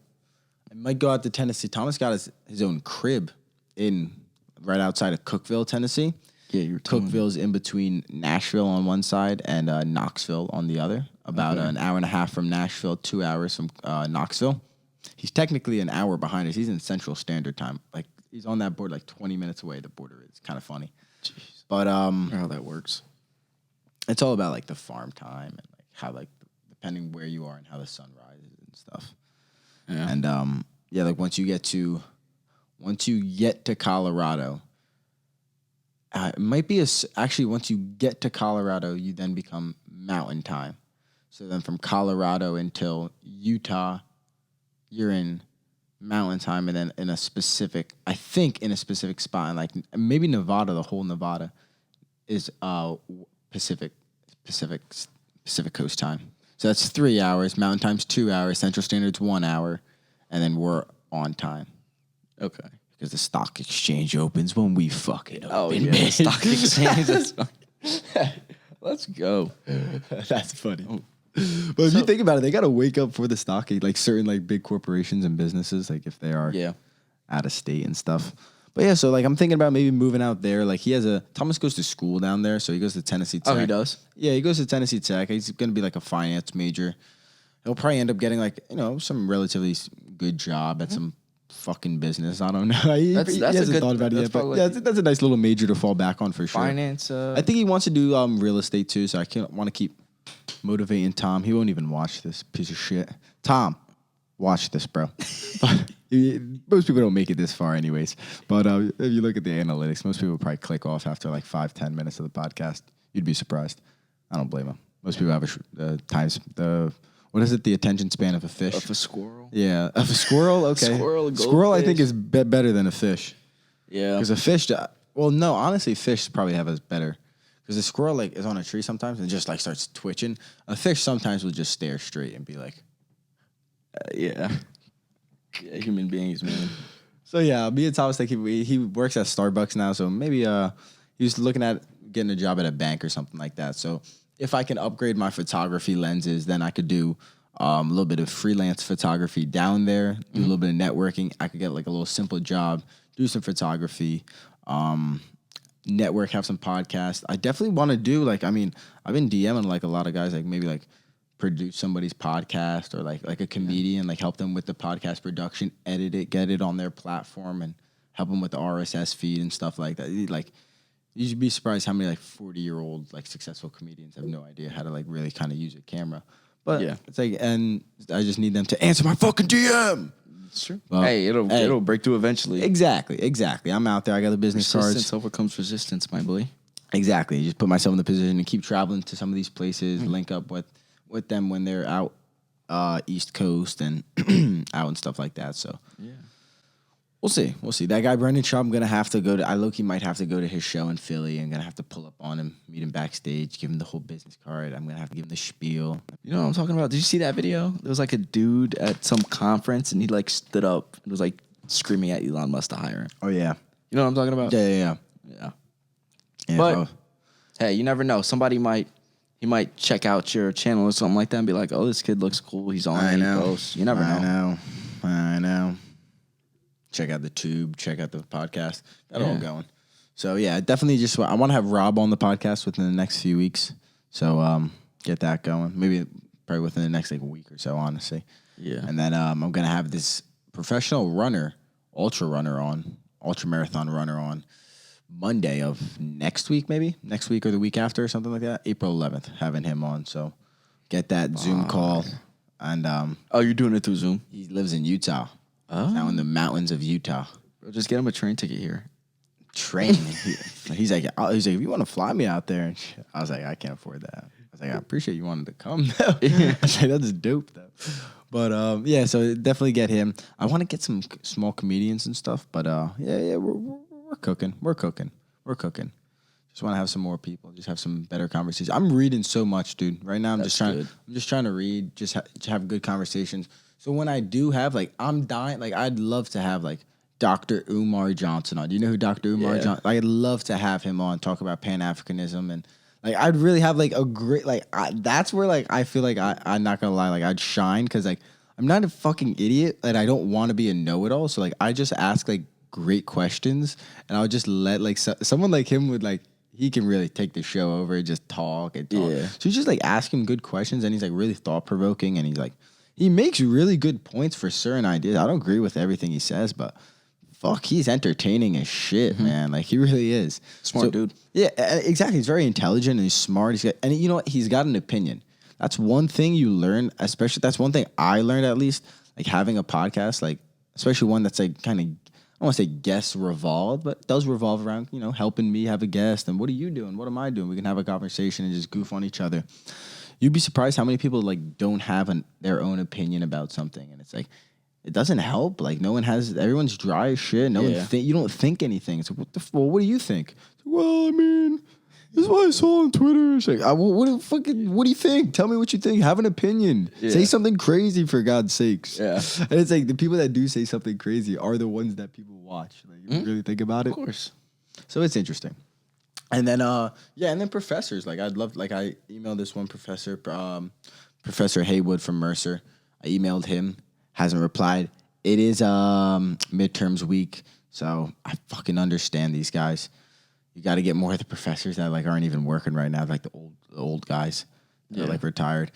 go out to Tennessee. Thomas got his own crib right outside of Cookeville, Tennessee. Yeah, Cookeville's in between Nashville on one side and Knoxville on the other. About an hour and a half from Nashville, 2 hours from Knoxville. He's technically an hour behind us. He's in Central Standard Time. Like, he's on that board like 20 minutes away. The border is kind of funny. Jeez. But how that works. It's all about like the farm time and like how like depending where you are and how the sun rises and stuff. Yeah. And like once you get to Colorado, it might be actually once you get to Colorado, you then become mountain time. So then from Colorado until Utah, you're in mountain time, and then in a specific spot, and like maybe Nevada, the whole Nevada is Pacific Coast time. So that's 3 hours. Mountain Time's 2 hours. Central Standard's 1 hour. And then we're on time. Okay. Because the stock exchange opens when we fucking open. Oh, yeah. The stock exchange. Let's go. That's funny. Oh. But if you think about it, they got to wake up for the stock, like certain like big corporations and businesses, like if they are out of state and stuff. But yeah, so like I'm thinking about maybe moving out there. Like Thomas goes to school down there, so he goes to Tennessee Tech. Oh, he does? Yeah, he goes to Tennessee Tech. He's going to be like a finance major. He'll probably end up getting like, some relatively good job at some fucking business. I don't know. He hasn't thought about it yet, but that's a nice little major to fall back on for sure. Finance. I think he wants to do real estate too, so I want to keep motivating Tom. He won't even watch this piece of shit. Tom, watch this, bro. Most people don't make it this far anyways. But if you look at the analytics, most people probably click off after like 5-10 minutes of the podcast. You'd be surprised. I don't blame them. Most people have what is it? The attention span of a fish? Of a squirrel? Yeah. Of a squirrel? Okay. Squirrel I think is better than a fish. Yeah. Because a fish, no, honestly, fish probably have us better. Because a squirrel like is on a tree sometimes and just like starts twitching. A fish sometimes will just stare straight and be like, yeah, human beings, man. So yeah, me and Thomas think he works at Starbucks now. So maybe he was looking at getting a job at a bank or something like that. So if I can upgrade my photography lenses, then I could do a little bit of freelance photography down there, do a little bit of networking. I could get like a little simple job, do some photography, network, have some podcasts. I definitely want to do I've been DMing like a lot of guys, like maybe like produce somebody's podcast or like a comedian, like help them with the podcast production, edit it, get it on their platform, and help them with the RSS feed and stuff like that. Like, you'd be surprised how many like 40-year-old like successful comedians have no idea how to like really kind of use a camera. But it's like, and I just need them to answer my fucking DM. It's true. Well, it'll break through eventually. Exactly. I'm out there. I got the business cards. Resistance overcomes resistance, my boy. Exactly. Just put myself in the position to keep traveling to some of these places, link up with them when they're out East Coast and out and stuff like that. So we'll see. That guy Brendan Shaw, I'm gonna have to go to. I low-key might have to go to his show in Philly. I'm gonna have to pull up on him, meet him backstage, give him the whole business card. I'm gonna have to give him the spiel. You know what I'm talking about? Did you see that video? There was like a dude at some conference and he like stood up and was like screaming at Elon Musk to hire him. Oh yeah. You know what I'm talking about? Yeah. But hey, you never know. He might check out your channel or something like that and be like, "Oh, this kid looks cool. He's on it. He posts." You never know. I know. Check out the tube. Check out the podcast. Got it all going. So yeah, definitely. I want to have Rob on the podcast within the next few weeks. So get that going. Maybe probably within the next like week or so. Honestly. Yeah. And then I'm gonna have this professional runner, ultra marathon runner on Monday of next week, maybe next week or the week after or something like that. April 11th, having him on. So get that Zoom call. And you're doing it through Zoom? He lives in Utah. Out in the mountains of Utah. Bro, just get him a train ticket here. Train? he's like, if you want to fly me out there, and shit. I was like, I can't afford that. I was like, I appreciate you wanting to come though. I was like, that's dope though. But so definitely get him. I want to get some small comedians and stuff. But we're cooking. Just want to have some more people. Just have some better conversations. I'm reading so much, dude. Right now, I'm just trying to read. Just have good conversations. So when I do have I'm dying. I'd love to have Dr. Umar Johnson on. Do you know who Dr. Umar Johnson? I'd love to have him on, talk about Pan-Africanism, and I'd really have a great that's where I feel I'm not gonna lie, I'd shine because I'm not a fucking idiot and I don't want to be a know-it-all. So I just ask great questions and I'll just let someone like him would he can really take the show over and just talk and talk. Yeah. So you just ask him good questions and he's really thought-provoking and he's he makes really good points for certain ideas. I don't agree with everything he says, but fuck, he's entertaining as shit, man. He really is. Smart dude. Yeah, exactly. He's very intelligent and he's smart. And you know what? He's got an opinion. That's one thing you learn, especially, that's one thing I learned at least, having a podcast, especially one that's kind of, I don't want to say guest revolved, but does revolve around, helping me have a guest. And what are you doing? What am I doing? We can have a conversation and just goof on each other. You'd be surprised how many people don't have their own opinion about something. And it's it doesn't help. No one has, everyone's dry as shit. No one you don't think anything. It's what do you think? Well, I mean, this is what I saw on Twitter. It's what do you think? Tell me what you think. Have an opinion. Yeah. Say something crazy for God's sakes. Yeah. And it's the people that do say something crazy are the ones that people watch. You really think about it. Of course. So it's interesting. And then and then professors. I'd love I emailed this one professor, Professor Haywood from Mercer. I emailed him, hasn't replied. It is midterms week, so I fucking understand these guys. You got to get more of the professors that aren't even working right now, the old guys that are retired.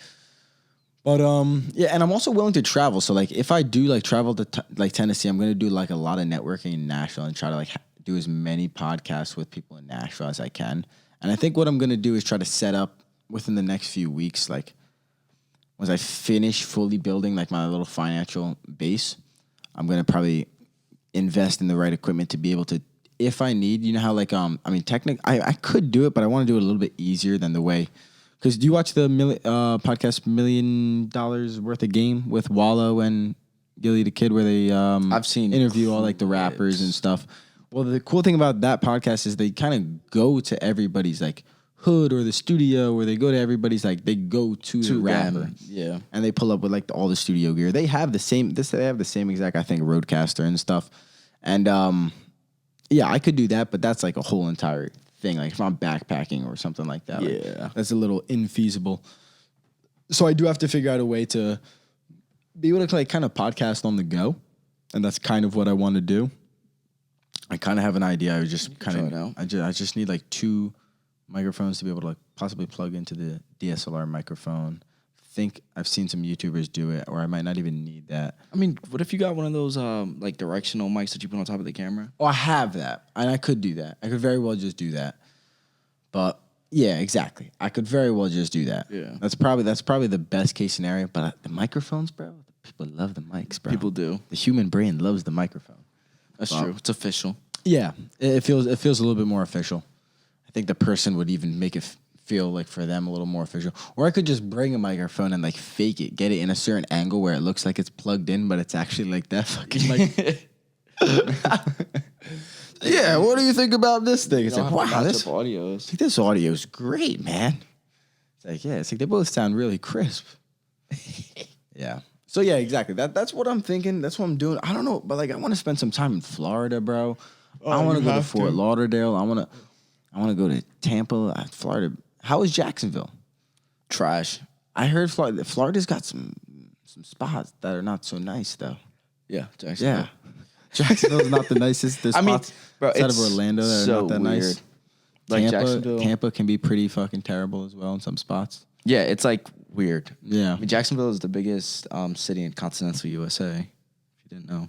But and I'm also willing to travel. So if I do travel to Tennessee, I'm gonna do a lot of networking in Nashville and try to do as many podcasts with people in Nashville as I can. And I think what I'm going to do is try to set up within the next few weeks, once I finish fully building my little financial base, I'm going to probably invest in the right equipment to be able to, if I need, how technically I could do it, but I want to do it a little bit easier than the way. Because do you watch the podcast $1 Million Worth of Game with Wallow and Gilly the Kid where they I've seen interview all the rappers and stuff? Well, the cool thing about that podcast is they kind of go to everybody's hood or the studio, where they go to everybody's they go to the rapper, and they pull up with all the studio gear. They have the same. They have the same exact, I think, Roadcaster and stuff. And I could do that, but that's a whole entire thing. If I'm backpacking or something like that, that's a little infeasible. So I do have to figure out a way to be able to kind of podcast on the go, and that's kind of what I want to do. I kind of have an idea. I just kind of, I just need 2 microphones to be able to possibly plug into the DSLR microphone, think I've seen some YouTubers do it, or I might not even need that. I mean, what if you got one of those like directional mics that you put on top of the camera? Oh, I have that, and I could do that. I could very well just do that. But yeah, exactly. I could very well just do that. Yeah. That's probably the best case scenario. But the microphones, bro. People love the mics, bro. People do. The human brain loves the microphone. That's true. It's official. Yeah, it feels a little bit more official. I think the person would even make it feel like for them a little more official. Or I could just bring a microphone and like fake it, get it in a certain angle where it looks like it's plugged in, but it's actually like that fucking like. Yeah, what do you think about this thing? It's like, wow, this audio is great, man. It's like, yeah, it's like they both sound really crisp. Yeah. So yeah, exactly. That's what I'm thinking. That's what I'm doing. I don't know, but like I want to spend some time in Florida, bro. I want to go to Fort Lauderdale. I want to go to Tampa, Florida. How is Jacksonville? Trash. I heard Florida's got some spots that are not so nice though. Yeah, Jacksonville. Yeah. Jacksonville's not the nicest. There's spots outside of Orlando that are not that nice. Like Jacksonville. Tampa can be pretty fucking terrible as well in some spots. Yeah, it's like weird. Yeah. I mean, Jacksonville is the biggest city in continental USA, if you didn't know.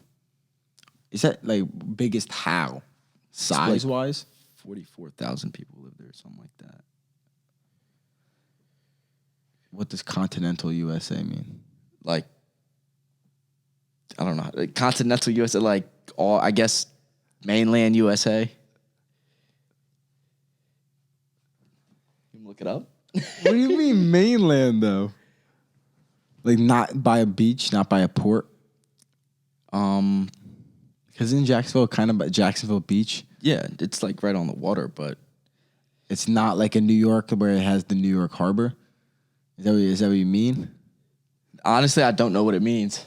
Is that like biggest how? Size-wise? 44,000 people live there, something like that. What does continental USA mean? Like, I don't know. Like, continental USA, like all, I guess, mainland USA. You can look it up. What do you mean mainland though? Like not by a beach, not by a port? Because in Jacksonville, kind of by Jacksonville Beach. Yeah, it's like right on the water, but it's not like in New York where it has the New York Harbor. Is that what you mean? Honestly, I don't know what it means.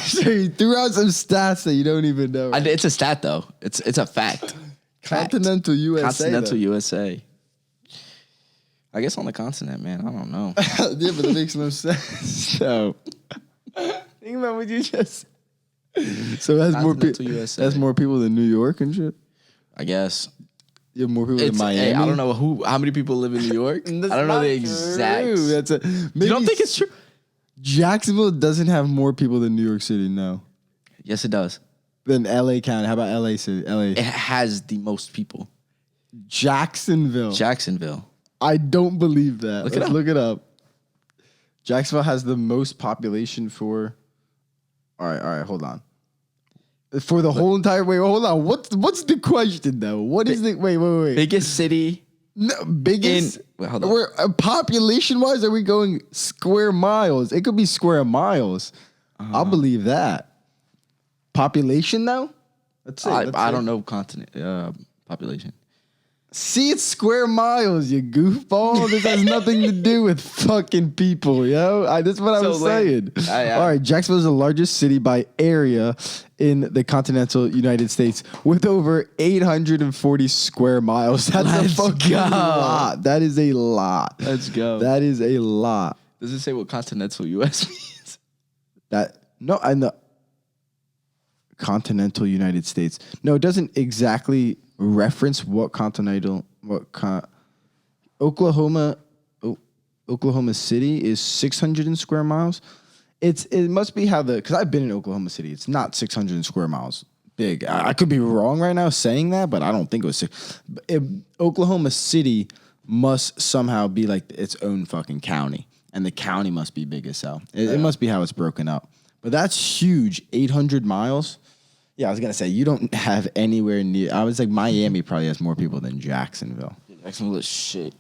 So you threw out some stats that you don't even know. It's a stat though. It's a fact. Continental USA. Continental USA. I guess on the continent, man. I don't know. Yeah, but it makes no sense. So think about what you just. So that's more people. That's more people than New York and shit. I guess. You have more people than Miami. Hey, I don't know how many people live in New York. I don't know the exact. Maybe you don't think it's true? Jacksonville doesn't have more people than New York City. No. Yes, it does. Then LA County. How about LA City? LA. It has the most people. Jacksonville. I don't believe that. Let's look it up. Jacksonville has the most population for. All right. Hold on. For the whole entire hold on. What's the question though? What is the wait? Biggest city? No, biggest. Hold on. We're population wise. Are we going square miles? It could be square miles. I'll believe that. Population though? Let's see. I don't know continent population. See, it's square miles, you goofball. This has nothing to do with fucking people, yo. That's what I was saying. All right, Jacksonville is the largest city by area in the continental United States with over 840 square miles. That's a fucking lot. That is a lot. Let's go. That is a lot. Does it say what continental US means? I know. Continental United States. No, it doesn't exactly reference what Oklahoma City is 600 square miles. It must be because I've been in Oklahoma City. It's not 600 square miles big. I could be wrong right now saying that, but I don't think it was. Oklahoma City must somehow be like its own fucking county, and the county must be big as hell. It must be how it's broken up. But that's huge. 800 miles. Yeah, I was going to say, you don't have anywhere near. I was like, Miami probably has more people than Jacksonville. Jacksonville is shit.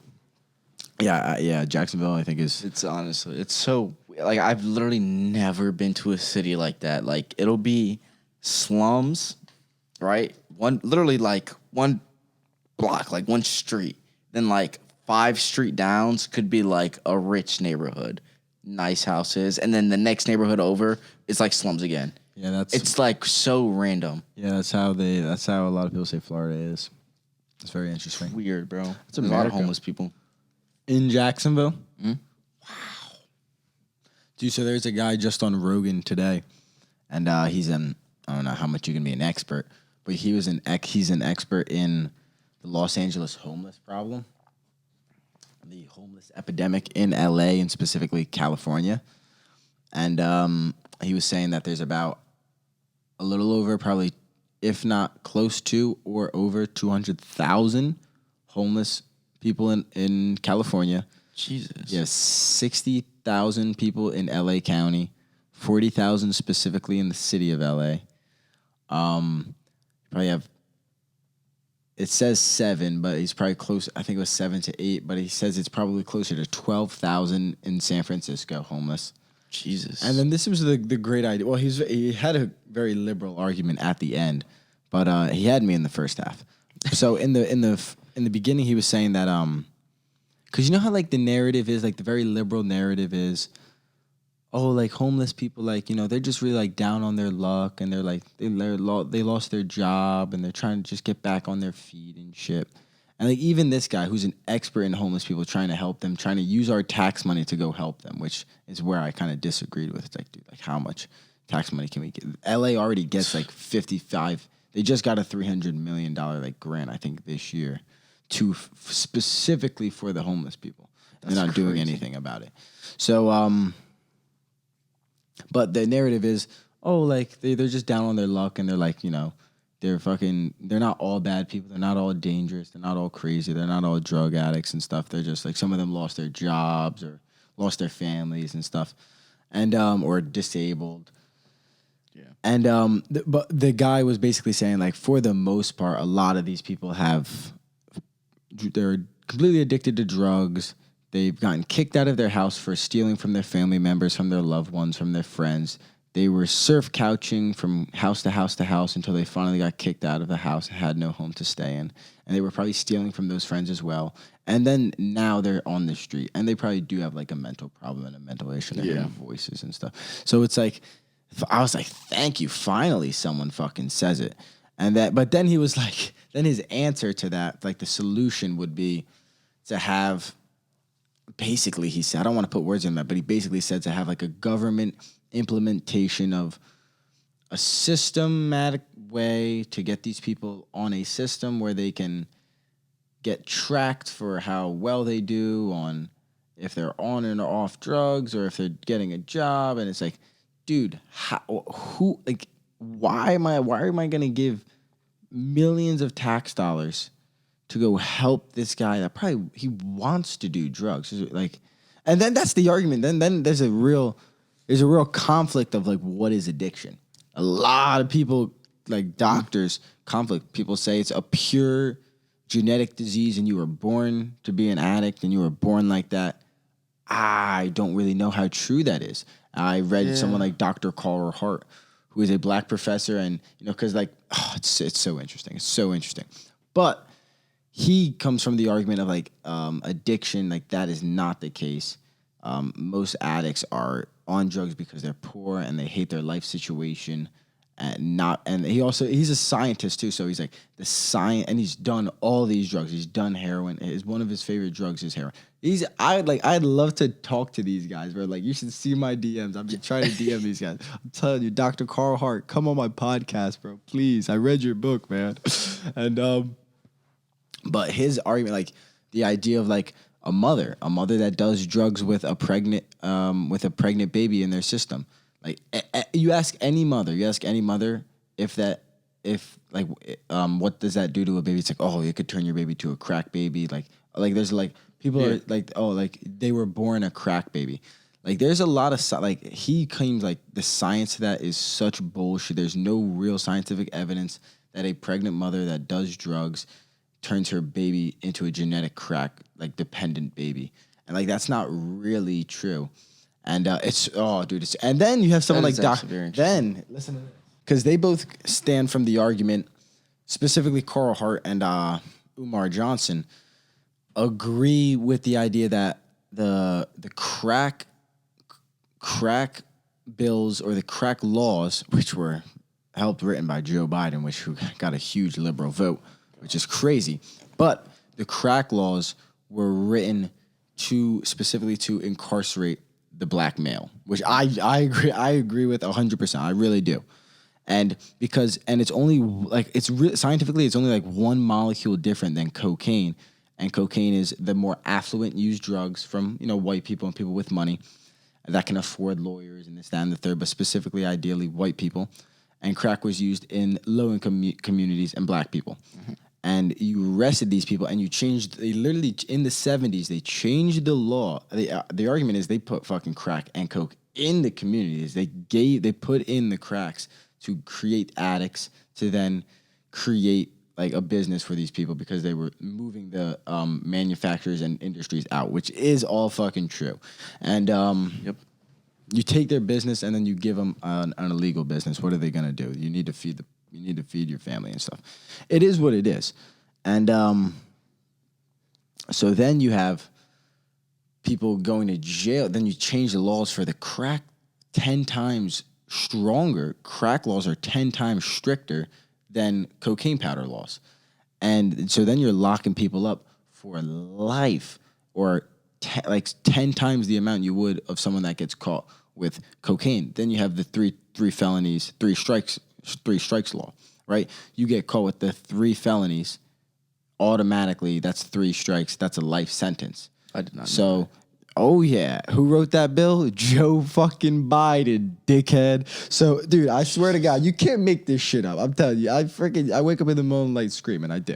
Yeah, Jacksonville, I think is. It's honestly, it's so, like, I've literally never been to a city like that. Like, it'll be slums, right? Literally, like, one block, like, one street. Then, like, 5 street downs could be, like, a rich neighborhood. Nice houses. And then the next neighborhood over is, like, slums again. Yeah, it's like so random. Yeah, that's how a lot of people say Florida is. It's very interesting. Weird, bro. There's a lot of homeless people in Jacksonville. Mm-hmm. Wow, dude. So there's a guy just on Rogan today, and he's I don't know how much you can be an expert, but he's an expert in the Los Angeles homeless problem. the homeless epidemic in LA and specifically California. And he was saying that there's about a little over, probably, if not close to or over 200,000 homeless people in California. Jesus. Yeah, 60,000 people in LA County, 40,000 specifically in the city of LA. Probably have, it says 7, but he's probably close. I think it was 7 to 8, but he says it's probably closer to 12,000 in San Francisco homeless. Jesus. And then this was the great idea. Well, he had a very liberal argument at the end, but he had me in the first half. So in the beginning, he was saying that because you know how like the narrative is, like the very liberal narrative is, oh, like homeless people, like, you know, they're just really like down on their luck, and they're like they lost their job, and they're trying to just get back on their feet and shit. And like even this guy who's an expert in homeless people, trying to help them, trying to use our tax money to go help them, which is where I kind of disagreed with. It's like, dude, like how much tax money can we get? LA already gets like 55. They just got a $300 million like grant, I think, this year, to specifically for the homeless people. They're not doing anything about it. So, but the narrative is, oh, like they're just down on their luck, and they're like, you know, they're not all bad people. They're not all dangerous. They're not all crazy. They're not all drug addicts and stuff. They're just like, some of them lost their jobs or lost their families and stuff, and or disabled. Yeah. And but the guy was basically saying, like, for the most part, a lot of these people they're completely addicted to drugs. They've gotten kicked out of their house for stealing from their family members, from their loved ones, from their friends. They were surf couching from house to house to house until they finally got kicked out of the house and had no home to stay in. And they were probably stealing from those friends as well. And then now they're on the street, and they probably do have like a mental problem and a mental issue. They're hearing voices and stuff. So it's like, I was like, thank you. Finally, someone fucking says it. But then he was like, then his answer to that, like the solution would be to have, basically he said, I don't want to put words in that, but he basically said to have like a government implementation of a systematic way to get these people on a system where they can get tracked for how well they do on if they're on and off drugs or if they're getting a job. And it's like, dude, why am I going to give millions of tax dollars to go help this guy that probably he wants to do drugs? Like, and then that's the argument. Then there's a real conflict of like, what is addiction? A lot of people, like doctors, people say it's a pure genetic disease and you were born to be an addict and you were born like that. I don't really know how true that is. I read someone like Dr. Carl Hart, who is a black professor, and you know, because like, it's so interesting. It's so interesting. But he comes from the argument of like addiction, like that is not the case. Most addicts are on drugs because they're poor and they hate their life situation, and he's a scientist too, so he's like the science, and he's done all these drugs. He's done heroin. One of his favorite drugs is heroin. I'd love to talk to these guys, bro. Like, you should see my DMs. I've been trying to DM these guys. I'm telling you, Dr. Carl Hart, come on my podcast, bro. Please. I read your book, man. And but his argument, like the idea of like a mother that does drugs with a pregnant baby in their system. Like you ask any mother what does that do to a baby? It's like, oh, it could turn your baby to a crack baby. Like there's like people are like, oh, like they were born a crack baby. Like there's a lot of like he claims like the science to that is such bullshit. There's no real scientific evidence that a pregnant mother that does drugs turns her baby into a genetic crack like dependent baby, and like that's not really true. And and then you have someone like then listen to this, because they both stand from the argument, specifically Carl Hart and Umar Johnson, agree with the idea that the crack bills or the crack laws, which were written by Joe Biden, who got a huge liberal vote, which is crazy, but the crack laws were written specifically to incarcerate the black male, which I agree with 100%. I really do. And it's only like scientifically it's only like one molecule different than cocaine, and cocaine is the more affluent used drugs from, white people and people with money that can afford lawyers and this, that, and the third, but specifically, ideally, white people. And crack was used in low-income communities and black people. Mm-hmm. And you arrested these people, and they literally, in the 70s, they changed the law. The argument is they put fucking crack and coke in the communities. They put in the cracks to create addicts, to then create like a business for these people because they were moving the manufacturers and industries out, which is all fucking true. And you take their business and then you give them an illegal business. What are they gonna do? You need to feed your family and stuff. It is what it is. And so then you have people going to jail. Then you change the laws for the crack 10 times stronger. Crack laws are 10 times stricter than cocaine powder laws. And so then you're locking people up for life, or 10 times the amount you would of someone that gets caught with cocaine. Then you have the three felonies, three strikes law, right? You get caught with the 3 felonies, automatically that's 3 strikes. That's a life sentence. I did not know So, oh yeah, who wrote that bill? Joe fucking Biden, dickhead. So, dude, I swear to God, you can't make this shit up. I'm telling you, I wake up in the moonlight screaming. I do.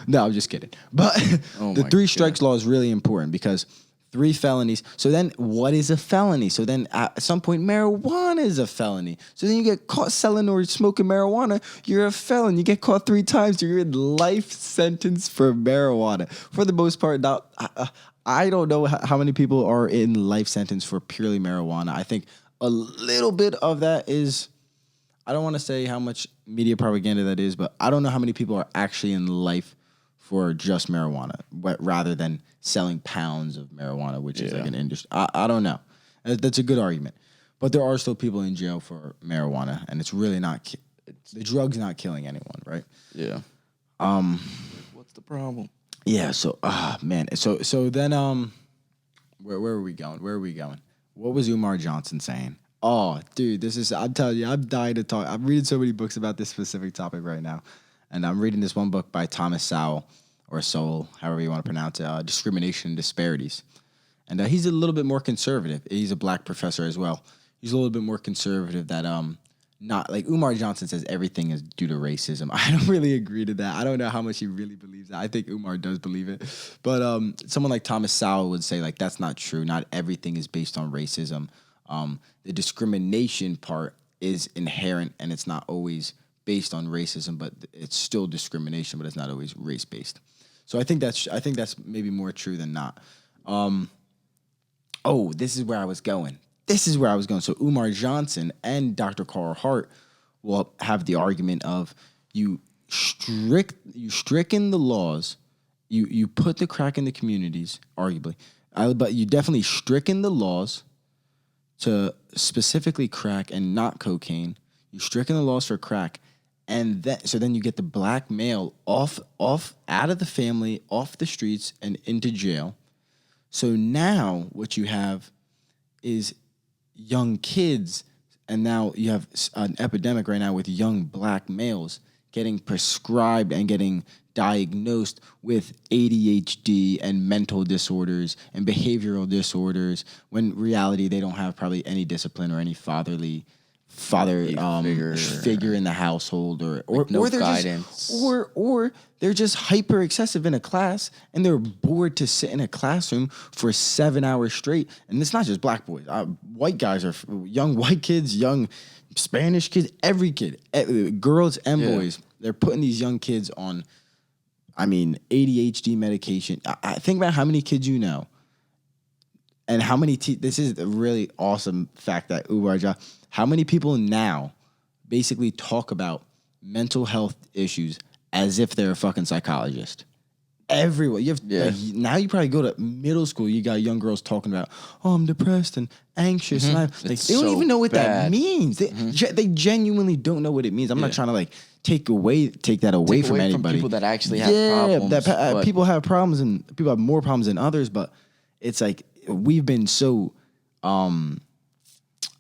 No, I'm just kidding. But the 3 strikes law is really important because 3 felonies. So then what is a felony? So then at some point, marijuana is a felony. So then you get caught selling or smoking marijuana, you're a felon. You get caught 3 times, you're in life sentence for marijuana. For the most part, now, I don't know how many people are in life sentence for purely marijuana. I think a little bit of that is, I don't want to say how much media propaganda that is, but I don't know how many people are actually in life for just marijuana, rather than selling pounds of marijuana, which is like an industry. I don't know. That's a good argument. But there are still people in jail for marijuana, and it's really not, the drug's not killing anyone, right? Yeah. What's the problem? Yeah, so man. So then where are we going? What was Umar Johnson saying? Oh, dude, I'm telling you, I'm dying to talk. I'm reading so many books about this specific topic right now. And I'm reading this one book by Thomas Sowell, or Sowell, however you want to pronounce it, Discrimination and Disparities. And he's a little bit more conservative. He's a black professor as well. He's a little bit more conservative that not like Umar Johnson says everything is due to racism. I don't really agree to that. I don't know how much he really believes that. I think Umar does believe it. But someone like Thomas Sowell would say, like, that's not true. Not everything is based on racism. The discrimination part is inherent, and it's not always based on racism, but it's still discrimination, but it's not always race-based. So I think that's maybe more true than not. This is where I was going. So Umar Johnson and Dr. Carl Hart will have the argument of you stricken the laws, you put the crack in the communities, arguably, but you definitely stricken the laws to specifically crack and not cocaine. You stricken the laws for crack, and then you get the black male off out of the family, off the streets, and into jail. So now what you have is young kids, and now you have an epidemic right now with young black males getting prescribed and getting diagnosed with ADHD and mental disorders and behavioral disorders, when in reality they don't have probably any discipline or any father figure in the household, or they're guidance, or they're just hyper excessive in a class and they're bored to sit in a classroom for 7 hours straight. And it's not just black boys. White guys are young white kids, young Spanish kids, every kid, girls and boys. They're putting these young kids on, ADHD medication. I think about how many kids you know, and how many. This is a really awesome fact that how many people now basically talk about mental health issues as if they're a fucking psychologist. Everywhere. Now you probably go to middle school, you got young girls talking about, I'm depressed and anxious. And they don't even know what that means. They genuinely don't know what it means. I'm not trying to take that away from anybody. From people that actually have problems. People have problems, and people have more problems than others, but it's like we've been so I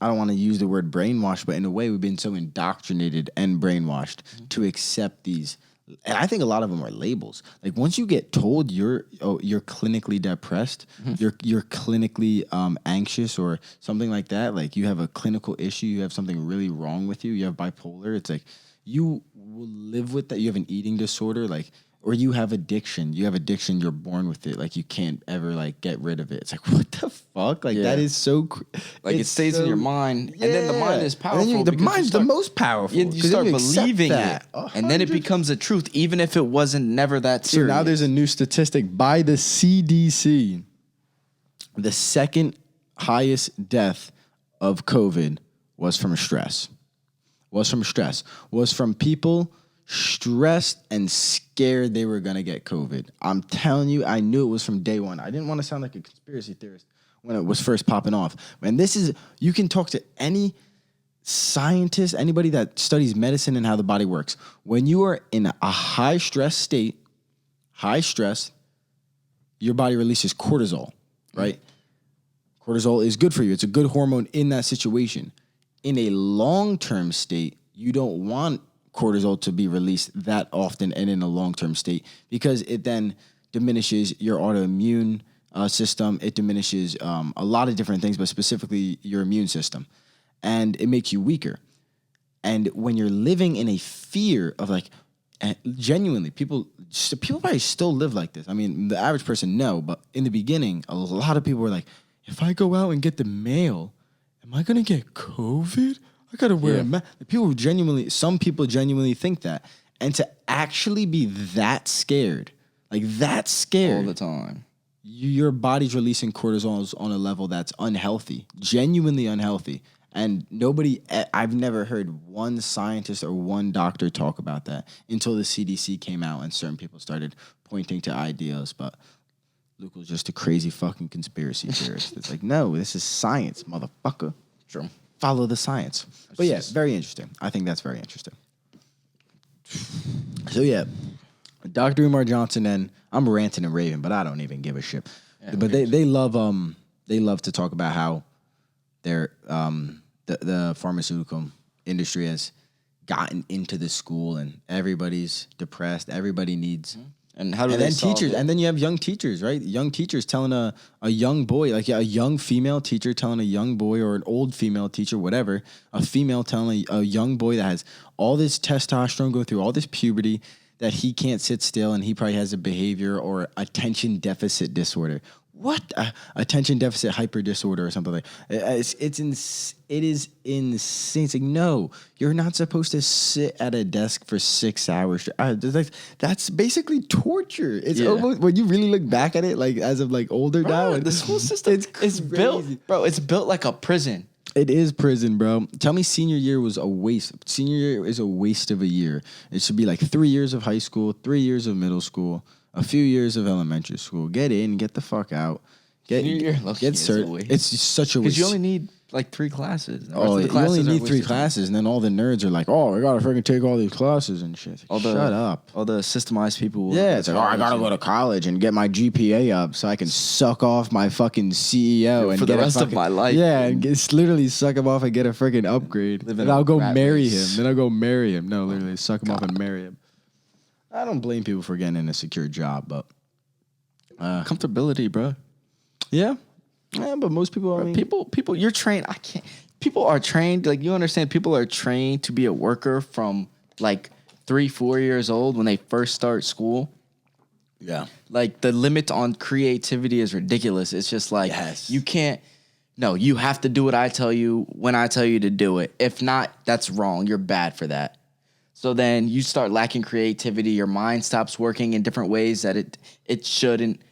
don't want to use the word brainwashed, but in a way we've been so indoctrinated and brainwashed to accept these and I think a lot of them are labels. Like once you get told you're clinically depressed, you're clinically anxious or something like that, like you have a clinical issue, you have something really wrong with you, you have bipolar, it's like you will live with that. You have an eating disorder, like, or you have addiction. You have addiction, you're born with it. Like you can't ever like get rid of it. It's like, what the fuck? Like that is so like it stays in your mind. Yeah. And then the mind is powerful. The mind's the most powerful. You start believing that. it. And then it becomes a truth, even if it wasn't never that serious. So now there's a new statistic by the CDC. The second highest death of COVID was from stress. Was from people stressed and scared they were going to get COVID. I'm telling you, I knew it was from day one. I didn't want to sound like a conspiracy theorist when it was first popping off. And this is, you can talk to any scientist, anybody that studies medicine and how the body works. When you are in a high stress state, your body releases cortisol, right? Cortisol is good for you. It's a good hormone in that situation. In a long-term state, you don't want cortisol to be released that often and in a long-term state because it then diminishes your autoimmune system. It diminishes a lot of different things, but specifically your immune system. And it makes you weaker. And when you're living in a fear of like, genuinely, people probably still live like this. I mean, the average person, no, but in the beginning, a lot of people were like, if I go out and get the mail, am I going to get COVID? I got to wear a mask. Some people genuinely think that. And to actually be that scared, like that scared. All the time. Your body's releasing cortisol on a level that's unhealthy, genuinely unhealthy. And I've never heard one scientist or one doctor talk about that until the CDC came out and certain people started pointing to ideas. But Luke was just a crazy fucking conspiracy theorist. It's like, no, this is science, motherfucker. Sure. Follow the science. But yeah, very interesting. I think that's very interesting. So yeah, Dr. Umar Johnson, and I'm ranting and raving, but I don't even give a shit. Yeah, but they love to talk about how the pharmaceutical industry has gotten into the school and everybody's depressed. Everybody needs. And how do they solve teachers? It? And then you have young teachers, right? Young teachers telling a young boy, like a young female teacher telling a young boy, or an old female teacher, whatever, a female telling a young boy that has all this testosterone, go through all this puberty, that he can't sit still and he probably has a behavior or attention deficit disorder. What? Attention deficit hyper disorder or something like that. It is insane. It's like, no, you're not supposed to sit at a desk for 6 hours. That's basically torture. It's almost, when you really look back at it, like as of like older now. The school system is built, bro. It's built like a prison. It is prison, bro. Tell me senior year was a waste. Senior year is a waste of a year. It should be like 3 years of high school, 3 years of middle school, a few years of elementary school. Get in, get the fuck out. Get cert. It's such a waste. Because you only need like 3 classes. You only need 3 classes, and then all the nerds are like, "Oh, I gotta freaking take all these classes and shit." Like, shut up. All the systemized people. Yeah, it's like, I gotta go to college and get my GPA up so I can suck off my fucking CEO and for the rest of my life. Yeah, and literally suck him off and get a freaking upgrade. And I'll go marry him. No, literally suck him off and marry him. I don't blame people for getting in a secure job, but comfortability, bro. Yeah, but most people, people, you're trained. People are trained. Like, you understand, people are trained to be a worker from like 3-4 years old when they first start school. Yeah, like the limit on creativity is ridiculous. It's just like, you can't. No, you have to do what I tell you when I tell you to do it. If not, that's wrong. You're bad for that. So then you start lacking creativity. Your mind stops working in different ways that it shouldn't.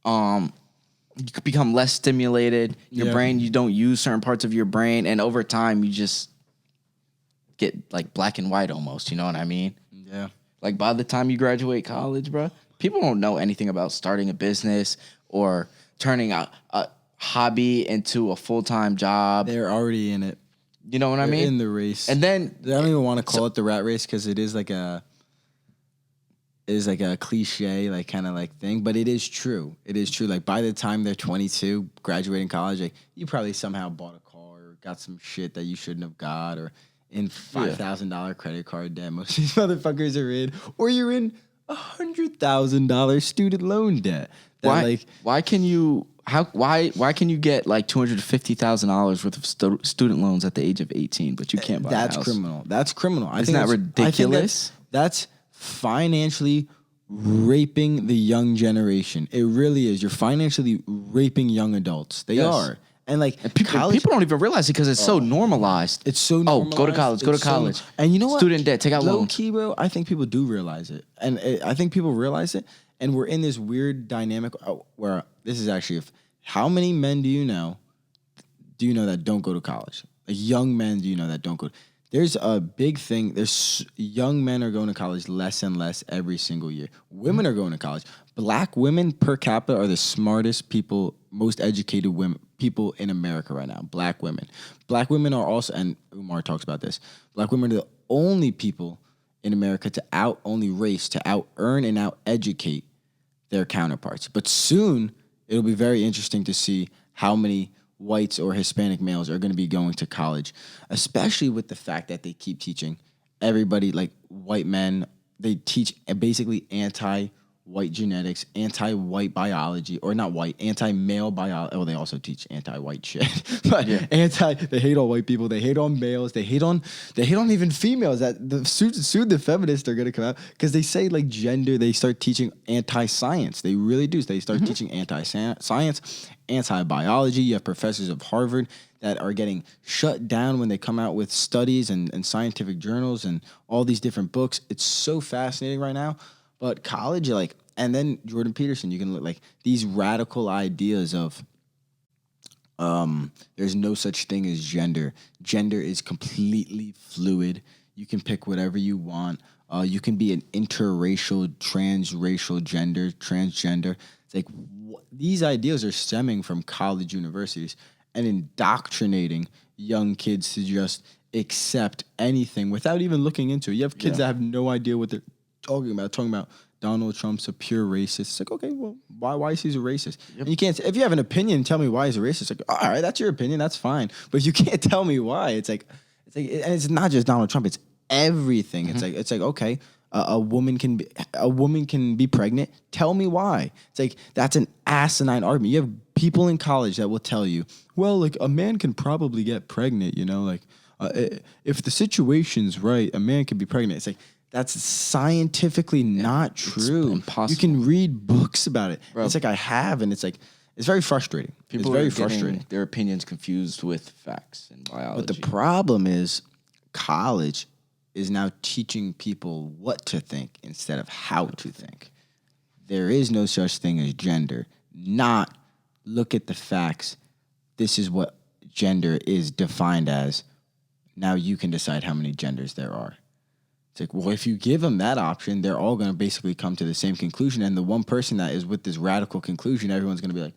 You could become less stimulated. Your brain, you don't use certain parts of your brain, and over time, you just get like black and white almost. You know what I mean? Yeah. Like by the time you graduate college, bro, people don't know anything about starting a business or turning a hobby into a full-time job. They're already in it. You know what I mean? In the race. And then I don't even want to call it the rat race because it is like a cliche, like kind of like thing, but it is true. It is true. Like by the time they're 22, graduating college, like you probably somehow bought a car or got some shit that you shouldn't have got, or in $5,000 credit card debt. Most of these motherfuckers are in, or you're in $100,000 student loan debt. Why can you get like $250,000 worth of student loans at the age of 18, but you can't buy a house? That's criminal. Isn't that ridiculous? That's financially raping the young generation. It really is. You're financially raping young adults. They are. And like people don't even realize it because it's so normalized. It's so normalized. Go to college. And you know what? Student debt, take out loans. Low key, bro, I think people do realize it. And I think people realize it. And we're in this weird dynamic where this is actually, how many men do you know that don't go to college? Like young men do you know that don't go? There's a big thing. There's young men are going to college less and less every single year. Women are going to college. Black women per capita are the smartest people, most educated people in America right now. Black women. Black women are also, and Umar talks about this, black women are the only people in America to out-earn and out-educate their counterparts. But soon, it'll be very interesting to see how many whites or Hispanic males are going to be going to college, especially with the fact that they keep teaching everybody, like white men, they teach basically anti-white genetics, anti-white biology, or not white, anti-male biology. Well, they also teach anti-white shit, but they hate on white people, they hate on males, they hate on even females. That soon the feminists are going to come out because they say like gender, they start teaching anti-science. They really do. They start teaching anti-science, anti-biology. You have professors of Harvard that are getting shut down when they come out with studies and scientific journals and all these different books. It's so fascinating right now. But college, like, and then Jordan Peterson, you can look like these radical ideas of there's no such thing as gender. Gender is completely fluid. You can pick whatever you want. You can be an interracial, transracial gender, transgender. It's like these ideas are stemming from college universities and indoctrinating young kids to just accept anything without even looking into it. You have kids that have no idea what they're talking about Donald Trump's a pure racist. It's like, okay, well, why is he a racist? Yep. And you can't, if you have an opinion, tell me why he's a racist. It's like, all right, that's your opinion, that's fine. But if you can't tell me why, it's like, and it's not just Donald Trump, it's everything. It's like, okay, a woman can be pregnant. Tell me why. It's like, that's an asinine argument. You have people in college that will tell you, well, like a man can probably get pregnant, like if the situation's right, a man can be pregnant. It's like, that's scientifically not true. It's impossible. You can read books about it. Bro. It's like I have, and it's like it's very frustrating. People are getting their opinions confused with facts and biology. But the problem is, college is now teaching people what to think instead of how to think. There is no such thing as gender. Not look at the facts. This is what gender is defined as. Now you can decide how many genders there are. It's like, well, if you give them that option, they're all going to basically come to the same conclusion. And the one person that is with this radical conclusion, everyone's going to be like,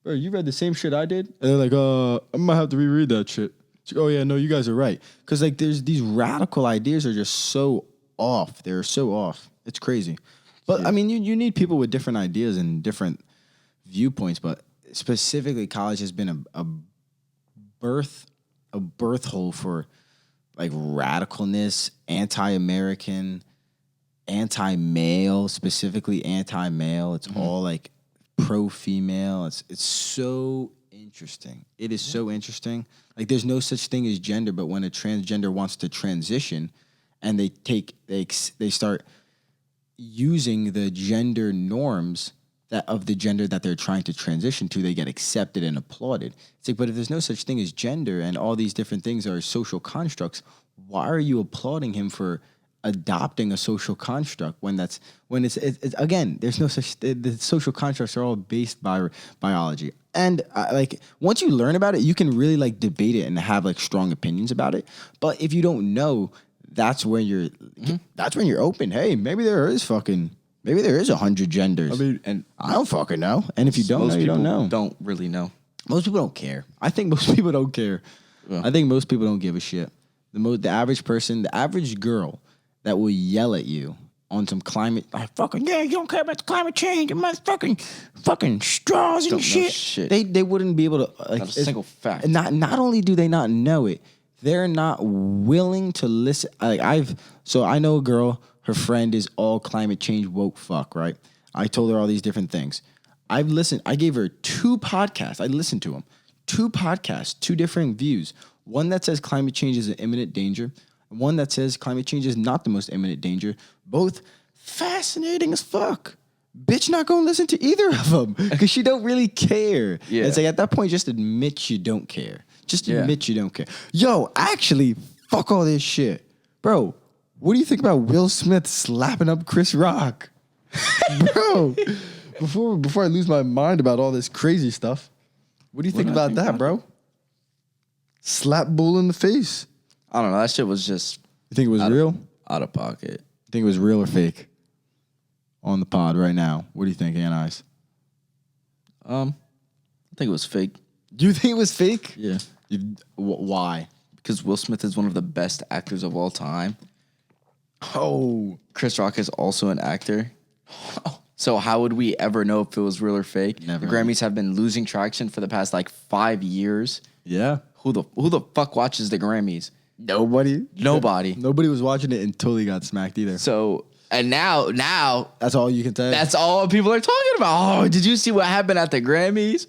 bro, you read the same shit I did? And they're like, I'm going to have to reread that shit. It's like, oh, yeah, no, you guys are right. Because, like, there's these radical ideas are just so off. They're so off. It's crazy. But, I mean, you need people with different ideas and different viewpoints. But specifically, college has been a birth hole for like radicalness, anti-American, anti-male, specifically anti-male. It's all like pro-female. It's so interesting. It is so interesting. Like there's no such thing as gender, but when a transgender wants to transition and they start using the gender norms of the gender that they're trying to transition to, they get accepted and applauded. It's like, but if there's no such thing as gender and all these different things are social constructs, why are you applauding him for adopting a social construct when it's again, there's no such, the social constructs are all based by biology. And like once you learn about it, you can really like debate it and have like strong opinions about it. But if you don't know, that's when you're open. Hey, maybe there is 100 genders. I mean, and I don't fucking know. And if you don't know, you don't know. Don't really know. Most people don't care. I think most people don't care. Yeah. I think most people don't give a shit. The average person, the average girl that will yell at you on some climate, like fucking you don't care about the climate change, you fucking straws and shit. They wouldn't be able to like not a single fact. Not only do they not know it, they're not willing to listen. Like I know a girl, her friend is all climate change woke fuck, right? I told her all these different things. I gave her 2 podcasts. I listened to them. 2 podcasts, 2 different views. One that says climate change is an imminent danger, and one that says climate change is not the most imminent danger. Both fascinating as fuck. Bitch not gonna listen to either of them because she don't really care. Yeah. It's like at that point, just admit you don't care. Just admit you don't care. Yo, actually, fuck all this shit. Bro, what do you think about Will Smith slapping up Chris Rock? Bro, before I lose my mind about all this crazy stuff, what do you think about that, bro? Slap bull in the face. I don't know. That shit was just... You think it was real? Out of pocket. You think it was real or fake? On the pod right now. What do you think, Anais? I think it was fake. Do you think it was fake? Yeah. Why? Because Will Smith is one of the best actors of all time. Oh. Chris Rock is also an actor. So how would we ever know if it was real or fake? Never. The Grammys have been losing traction for the past 5 years. Yeah. Who the fuck watches the Grammys? Nobody. Nobody was watching it until he got smacked either. So, and now that's all you can say. That's all people are talking about. Oh, did you see what happened at the Grammys?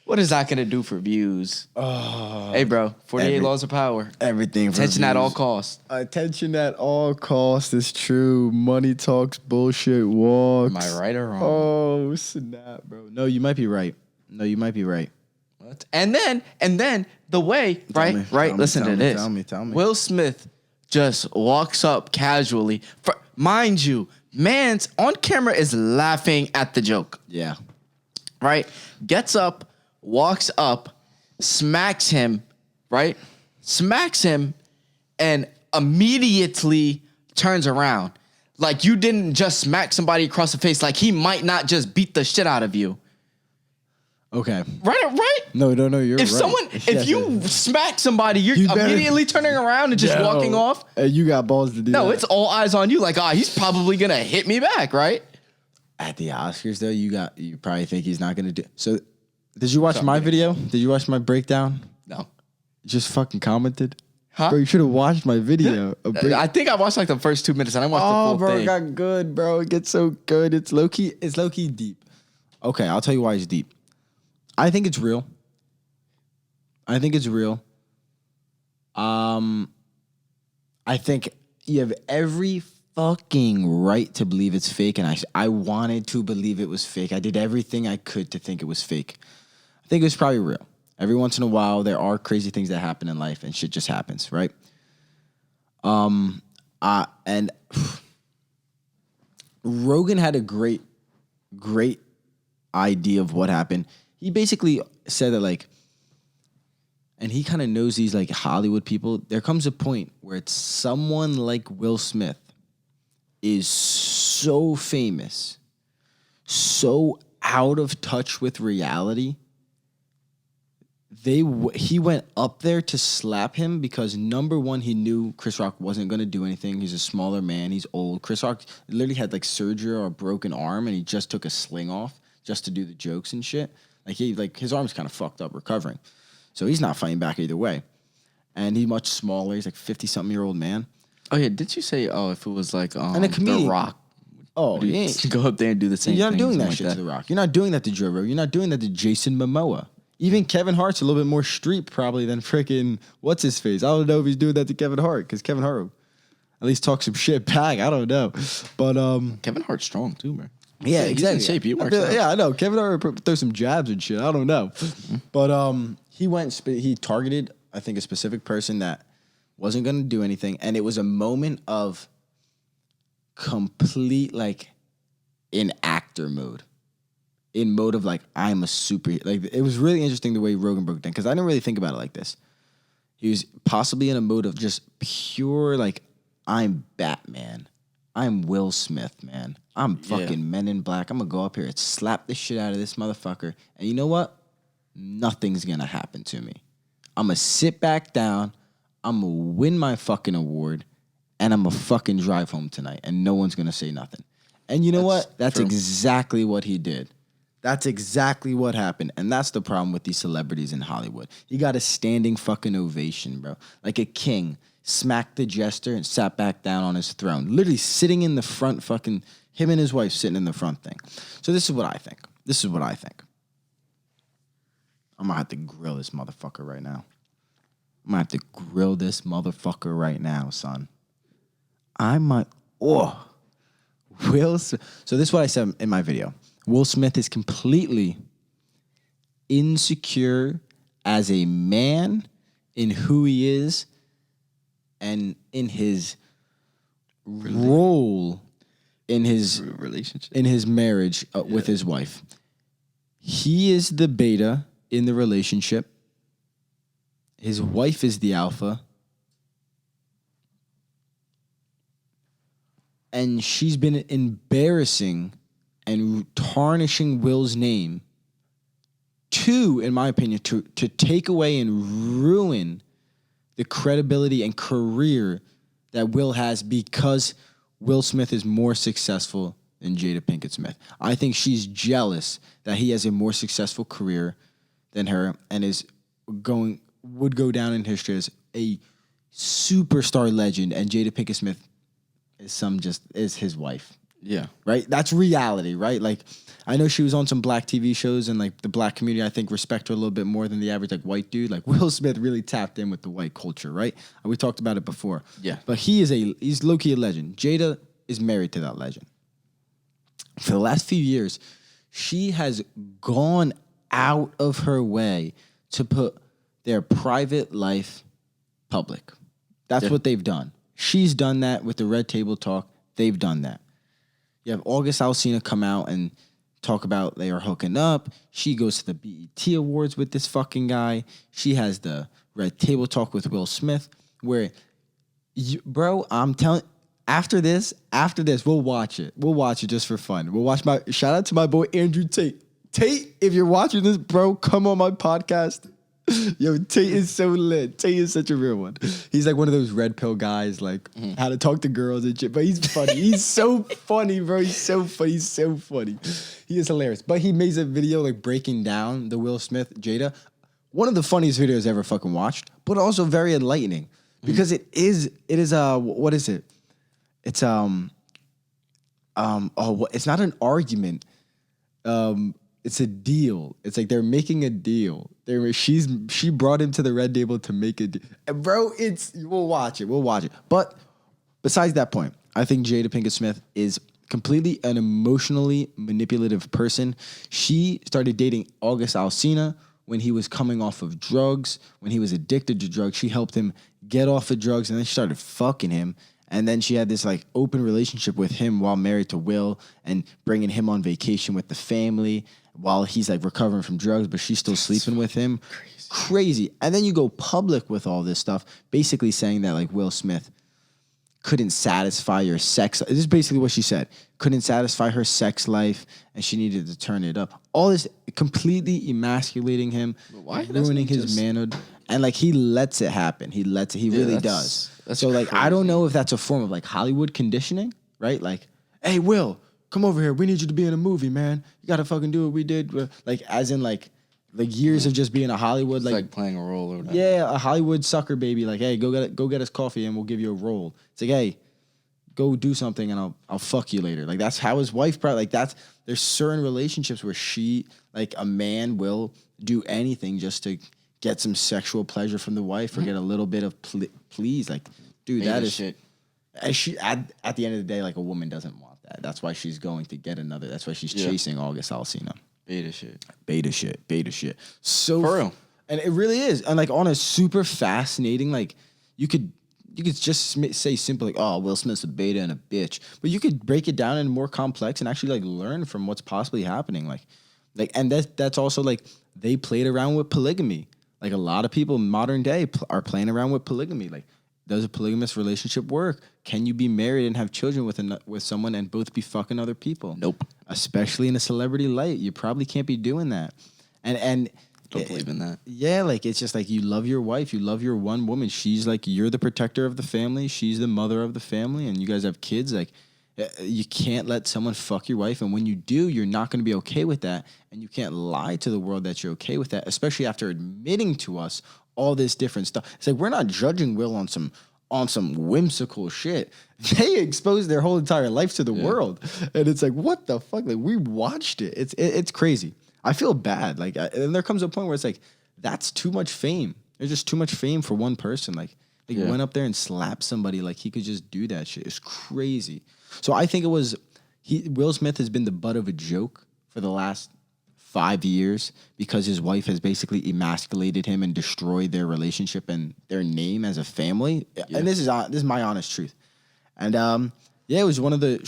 What is that going to do for views? Oh, hey, bro, 48 laws of power. Everything for attention views. At all costs. Attention at all costs is true. Money talks, bullshit walks. Am I right or wrong? Oh, snap, bro. No, you might be right. What? And then the way, right? Listen to this. Tell me. Will Smith just walks up casually. Mind you, man's on camera is laughing at the joke. Yeah. Right? Gets up, walks up, smacks him, right? Smacks him, and immediately turns around. Like you didn't just smack somebody across the face. Like he might not just beat the shit out of you. Okay. Right? No, you're if right. If you smack somebody, you're immediately turning around and just walking off. And you got balls to do that. No, it's all eyes on you. Like, he's probably going to hit me back, right? At the Oscars, though, you probably think he's not going to do. So, did you watch my video? Did you watch my breakdown? No. You just fucking commented? Huh? Bro, you should have watched my video. I think I watched the first 2 minutes and I watched the full bro, thing. it got good, bro. It gets so good. It's low-key deep. Okay, I'll tell you why it's deep. I think it's real. I think you have every fucking right to believe it's fake, and I wanted to believe it was fake. I did everything I could to think it was fake. I think it was probably real. Every once in a while, there are crazy things that happen in life, and shit just happens, right? And Rogan had a great idea of what happened. He basically said that, and he kind of knows these, Hollywood people. There comes a point where it's someone like Will Smith is so famous, so out of touch with reality. He went up there to slap him because, number one, he knew Chris Rock wasn't going to do anything. He's a smaller man. He's old. Chris Rock literally had, surgery or a broken arm, and he just took a sling off just to do the jokes and shit. His arm's kind of fucked up recovering. So he's not fighting back either way. And he's much smaller. He's 50-something-year-old man. Oh, yeah. Did you say, if it was and a comedian, The Rock? Oh, you ain't go up there and do the same thing. You're not doing that shit to The Rock. You're not doing that to Joe Rogan. You're not doing that to Jason Momoa. Even Kevin Hart's a little bit more street probably than freaking what's-his-face. I don't know if he's doing that to Kevin Hart because Kevin Hart at least talk some shit back. I don't know. But Kevin Hart's strong too, man. Yeah, exactly. He's in shape. He works out. Yeah, I know. Kevin Hart throw some jabs and shit. I don't know. But he targeted, I think, a specific person that wasn't going to do anything. And it was a moment of complete, in actor mode. In mode of, I'm a super... it was really interesting the way Rogan broke it down because I didn't really think about it like this. He was possibly in a mode of just pure, I'm Batman. I'm Will Smith, man. I'm fucking Men in Black. I'm going to go up here and slap the shit out of this motherfucker. And you know what? Nothing's going to happen to me. I'm going to sit back down. I'm going to win my fucking award. And I'm going to fucking drive home tonight. And no one's going to say nothing. And you know what? That's true. Exactly what he did. That's exactly what happened. And that's the problem with these celebrities in Hollywood. You got a standing fucking ovation, bro. Like a king smacked the jester and sat back down on his throne. Literally sitting in the front fucking, him and his wife sitting in the front thing. So this is what I think. I'm gonna have to grill this motherfucker right now. Son. So this is what I said in my video. Will Smith is completely insecure as a man in who he is and in his role in his relationship, in his marriage with his wife. He is the beta in the relationship. His wife is the alpha. And she's been embarrassing and tarnishing Will's name in my opinion, to take away and ruin the credibility and career that Will has because Will Smith is more successful than Jada Pinkett Smith. I think she's jealous that he has a more successful career than her and would go down in history as a superstar legend, and Jada Pinkett Smith is his wife. Yeah. Right? That's reality, right? Like, I know she was on some black TV shows, and like the black community, I think, respect her a little bit more than the average like white dude. Like Will Smith really tapped in with the white culture, right? And we talked about it before. Yeah. But he's low-key a legend. Jada is married to that legend. For the last few years, she has gone out of her way to put their private life public. That's what they've done. She's done that with the Red Table Talk. They've done that. You have August Alsina come out and talk about they are hooking up. She goes to the BET Awards with this fucking guy. She has the Red Table Talk with Will Smith where, bro, I'm telling. After this, we'll watch it. We'll watch it just for fun. We'll watch shout out to my boy Andrew Tate. Tate, if you're watching this, bro, come on my podcast. Yo, Tate is so lit. Tate is such a real one. He's like one of those red pill guys, like how to talk to girls and shit. But he's funny. He's so funny, bro. He's so funny. He is hilarious. But he made a video like breaking down the Will Smith Jada. One of the funniest videos I ever fucking watched, but also very enlightening because it is what is it? It's it's not an argument. It's a deal. It's like they're making a deal. She brought him to the red table to make a deal. And bro, we'll watch it. But besides that point, I think Jada Pinkett Smith is completely an emotionally manipulative person. She started dating August Alsina when he was coming off of drugs, when he was addicted to drugs. She helped him get off of drugs, and then she started fucking him. And then she had this like open relationship with him while married to Will and bringing him on vacation with the family while he's like recovering from drugs, but she's still sleeping with him. Crazy. And then you go public with all this stuff, basically saying that like Will Smith couldn't satisfy your sex. This is basically what she said. Couldn't satisfy her sex life and she needed to turn it up. All this completely emasculating him, ruining his manhood. And like he lets it happen. He really does. So like crazy. I don't know if that's a form of like Hollywood conditioning, right? Like, hey Will, come over here. We need you to be in a movie, man. You gotta fucking do what we did. Like as in like years of just being a Hollywood it's like playing a role or whatever. Yeah, a Hollywood sucker baby. Like, hey, go get us coffee and we'll give you a role. It's like, hey, go do something and I'll fuck you later. Like that's how his wife probably like there's certain relationships where a man will do anything just to get some sexual pleasure from the wife or get a little bit of please. Like, dude, that is shit. At the end of the day, like a woman doesn't want that. That's why she's going to get another. That's why she's chasing August Alsina. Beta shit. So for real. And it really is. And like on a super fascinating, like you could just say simple like, oh, Will Smith's a beta and a bitch. But you could break it down and more complex and actually like learn from what's possibly happening. Like and that's also like they played around with polygamy. Like a lot of people in modern day are playing around with polygamy. Like, does a polygamous relationship work? Can you be married and have children with someone and both be fucking other people? Nope. Especially in a celebrity light, you probably can't be doing that. And don't believe in that. Yeah, like it's just like you love your wife, you love your one woman. She's like you're the protector of the family. She's the mother of the family, and you guys have kids. Like You can't let someone fuck your wife, and when you do, you're not going to be okay with that, and you can't lie to the world that you're okay with that, especially after admitting to us all this different stuff. It's like we're not judging Will on some whimsical shit. They exposed their whole entire life to the world, and it's like, what the fuck? Like, we watched it. It's crazy. I feel bad. Like, and there comes a point where it's like, that's too much fame. There's just too much fame for one person. Like went up there and slapped somebody. Like, he could just do that shit. It's crazy. So I think Will Smith has been the butt of a joke for the last 5 years because his wife has basically emasculated him and destroyed their relationship and their name as a family. Yeah. And this is my honest truth. And it was one of the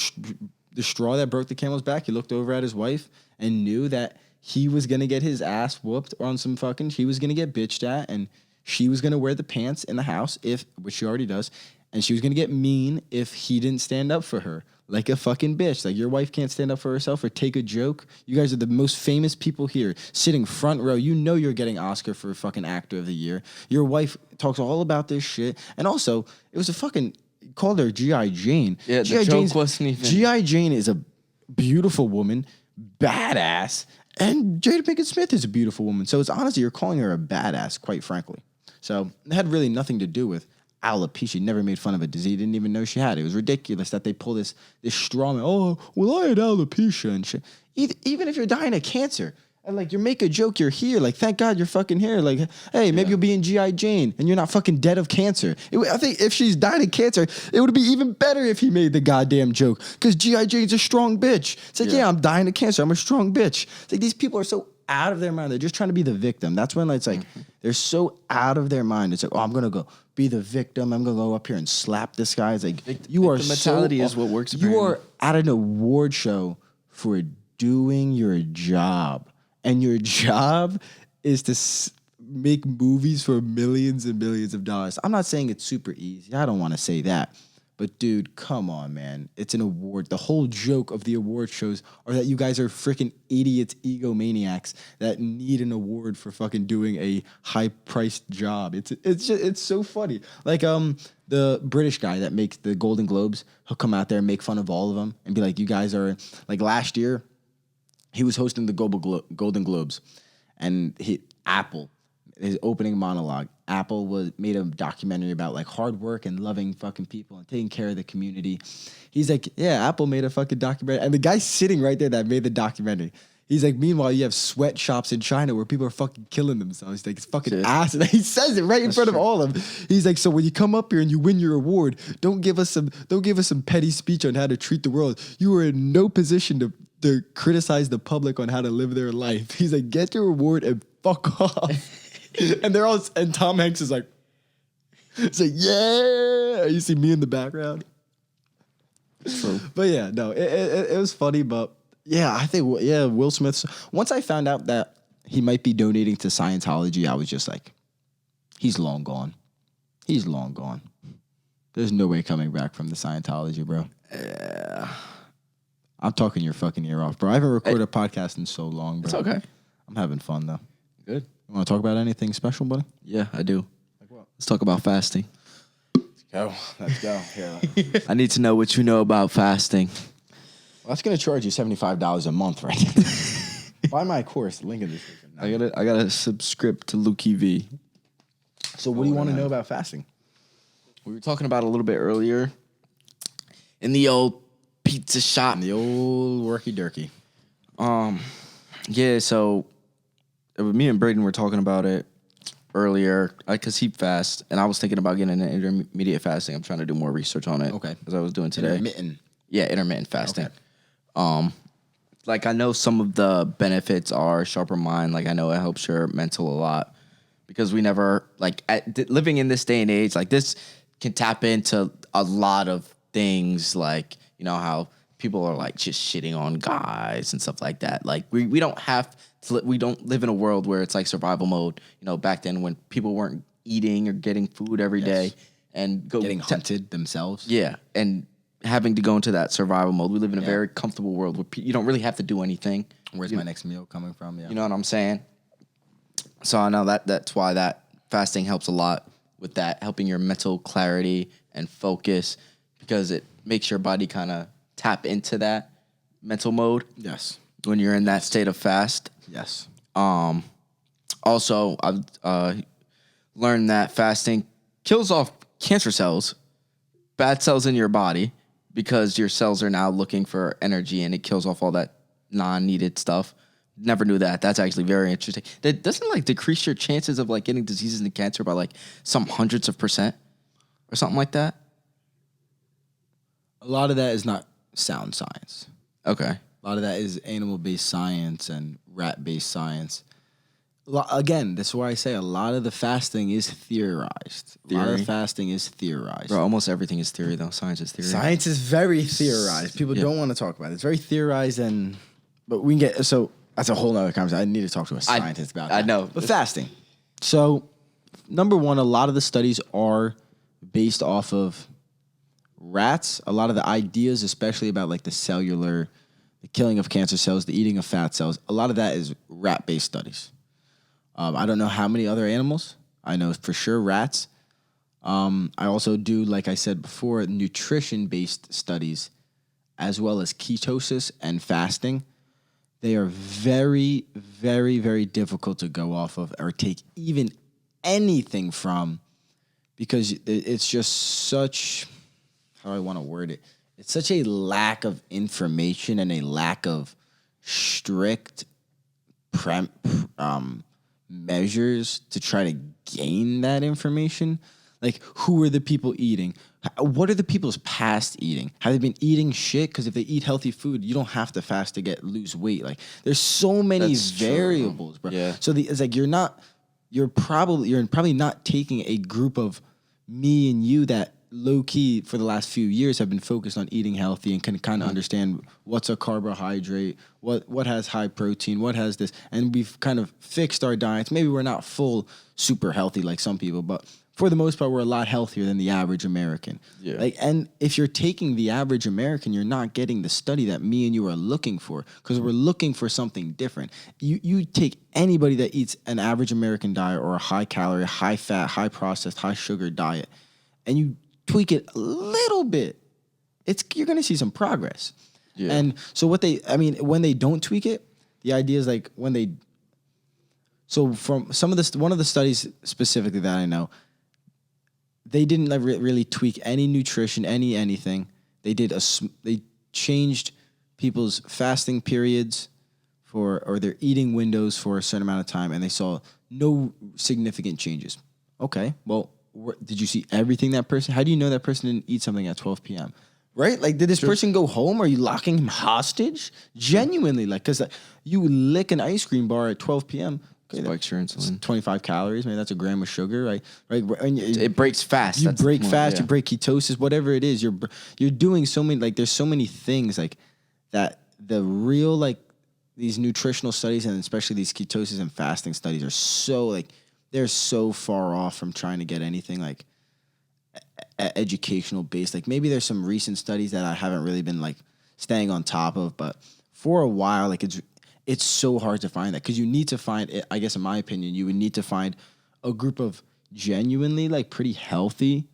straw that broke the camel's back. He looked over at his wife and knew that he was gonna get his ass whooped on some fucking. She was gonna get bitched at, and she was gonna wear the pants in the house which she already does, and she was gonna get mean if he didn't stand up for her. Like a fucking bitch. Like, your wife can't stand up for herself or take a joke. You guys are the most famous people here, sitting front row. You know you're getting Oscar for fucking actor of the year. Your wife talks all about this shit. And also, it was a fucking, called her G.I. Jane. Yeah, the joke wasn't even. G.I. Jane is a beautiful woman, badass, and Jada Pinkett Smith is a beautiful woman. So it's honestly, you're calling her a badass, quite frankly. So it had really nothing to do with alopecia. Never made fun of a disease. Didn't even know she had it. It was ridiculous that they pull this straw man. Oh, well, I had alopecia and shit. Even if you're dying of cancer and like you make a joke, you're here. Like, thank God you're fucking here. Like, hey, maybe you'll be in G.I. Jane and you're not fucking dead of cancer. I think if she's dying of cancer, it would be even better if he made the goddamn joke because G.I. Jane's a strong bitch. It's like, yeah, I'm dying of cancer. I'm a strong bitch. It's like these people are so out of their mind. They're just trying to be the victim. That's when it's like they're so out of their mind. It's like, oh, I'm gonna go be the victim. I'm gonna go up here and slap this guy. It's like you are the mentality is what works. You are at an award show for doing your job, and your job is to make movies for millions and millions of dollars. I'm not saying it's super easy. I don't want to say that. But, dude, come on, man. It's an award. The whole joke of the award shows are that you guys are freaking idiots, egomaniacs that need an award for fucking doing a high-priced job. It's so funny. Like, the British guy that makes the Golden Globes, he'll come out there and make fun of all of them and be like, you guys are... Like, last year, he was hosting the Golden Globes, and Apple, his opening monologue, Apple made a documentary about like hard work and loving fucking people and taking care of the community. He's like, yeah, Apple made a fucking documentary. And the guy's sitting right there that made the documentary. He's like, meanwhile, you have sweatshops in China where people are fucking killing themselves. He's like, it's fucking ass. And he says it right in front of all of them. He's like, so when you come up here and you win your award, don't give us some petty speech on how to treat the world. You are in no position to criticize the public on how to live their life. He's like, get your award and fuck off. And Tom Hanks is like, it's like, yeah. You see me in the background. True. But yeah, no, it was funny, but yeah, I think, Will Smith. Once I found out that he might be donating to Scientology, I was just like, he's long gone. He's long gone. There's no way coming back from the Scientology, bro. Yeah. I'm talking your fucking ear off, bro. I haven't recorded a podcast in so long, bro. It's okay. I'm having fun, though. Good. You want to talk about anything special, buddy? Yeah, I do. Like what? Let's talk about fasting. Let's go. Here. I need to know what you know about fasting. Well, that's going to charge you $75 a month, right? Buy my course. Link in the description. I gotta subscribe to Luki V. So what do you want to know about fasting? We were talking about it a little bit earlier in the old pizza shop. In the old worky durky. Yeah, so me and Braden were talking about it earlier because he fasts, and I was thinking about getting an intermediate fasting. I'm trying to do more research on it. Okay. As I was doing today. Intermittent fasting. Okay. Like I know some of the benefits are sharper mind. Like I know it helps your mental a lot because we never living in this day and age. Like this can tap into a lot of things. Like you know how people are like just shitting on guys and stuff like that. Like we don't have to. We don't live in a world where it's like survival mode. You know, back then when people weren't eating or getting food every day and getting hunted themselves. Yeah, and having to go into that survival mode. We live in a very comfortable world where you don't really have to do anything. Where's my next meal coming from? Yeah. You know what I'm saying? So I know that's why that fasting helps a lot with that, helping your mental clarity and focus because it makes your body kind of tap into that mental mode. Yes. When you're in that state of fast. Yes. Also, I've learned that fasting kills off cancer cells, bad cells in your body, because your cells are now looking for energy, and it kills off all that non-needed stuff. Never knew that. That's actually very interesting. That doesn't like decrease your chances of like getting diseases and cancer by like some hundreds of % or something like that. A lot of that is not sound science. Okay. A lot of that is animal-based science and rat-based science. Again, this is why I say a lot of the fasting is theorized. A lot of the fasting is theorized. Bro, almost everything is theory, though. Science is theory. Science is very theorized. People don't want to talk about it. It's very theorized, but we can get so that's a whole nother conversation. I need to talk to a scientist about that. I know. But fasting. So, number one, a lot of the studies are based off of rats. A lot of the ideas, especially about like the cellular, the killing of cancer cells, the eating of fat cells, a lot of that is rat-based studies. I don't know how many other animals. I know for sure rats. I also do, like I said before, nutrition-based studies, as well as ketosis and fasting. They are very, very, very difficult to go off of or take even anything from, because it's just such, how do I want to word it? It's such a lack of information and a lack of strict measures to try to gain that information. Like, who are the people eating? What are the people's past eating? Have they been eating shit? Because if they eat healthy food, you don't have to fast to lose weight. Like, there's so many variables, bro. Yeah. So it's like you're probably not taking a group of me and you that low key for the last few years have been focused on eating healthy and can kind of understand what's a carbohydrate, what has high protein, what has this, and we've kind of fixed our diets. Maybe we're not full super healthy like some people, but for the most part, we're a lot healthier than the average American. Yeah. Like, and if you're taking the average American, you're not getting the study that me and you are looking for, because we're looking for something different. You take anybody that eats an average American diet or a high calorie, high fat, high processed, high sugar diet, and you tweak it a little bit, you're going to see some progress. Yeah. And so when they don't tweak it, the idea is like so from one of the studies specifically that I know, they didn't really tweak any nutrition, anything. They changed people's fasting periods or their eating windows for a certain amount of time, and they saw no significant changes. Okay, well, did you see everything that person? How do you know that person didn't eat something at 12 p.m.? Right? Like, did this person go home? Are you locking him hostage? Genuinely, like, because you lick an ice cream bar at 12 p.m., okay, spikes your insulin. 25 calories, maybe that's a gram of sugar, right? And it breaks fast. You break fast, you break ketosis, whatever it is. You're doing so many, like, there's so many things, like, that the real, like, these nutritional studies and especially these ketosis and fasting studies are so, like, they're so far off from trying to get anything, like, educational based. Like, maybe there's some recent studies that I haven't really been, like, staying on top of, but for a while, like, it's so hard to find that, because you need to find it. I guess in my opinion, you would need to find a group of genuinely, like, pretty healthy,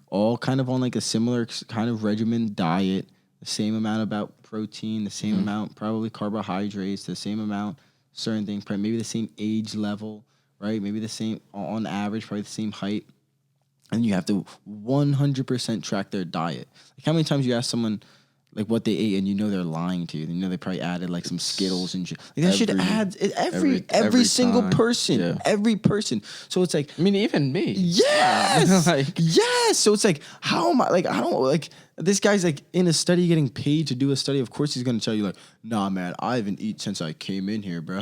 all kind of on, like, a similar kind of regimen diet, the same amount about protein, the same amount probably carbohydrates, the same amount certain things, maybe the same age level, right? Maybe the same, on average, probably the same height. And you have to 100% track their diet. Like, how many times you ask someone, like, what they ate, and you know they're lying to you. You know they probably added, like, some Skittles and shit. Like, that shit adds every single person. Yeah. Every person. So it's like, I mean, even me. Yes! Yes! So it's like, how am I, like, I don't, like, this guy's, like, in a study getting paid to do a study. Of course he's going to tell you, like, nah, man, I haven't eaten since I came in here, bro.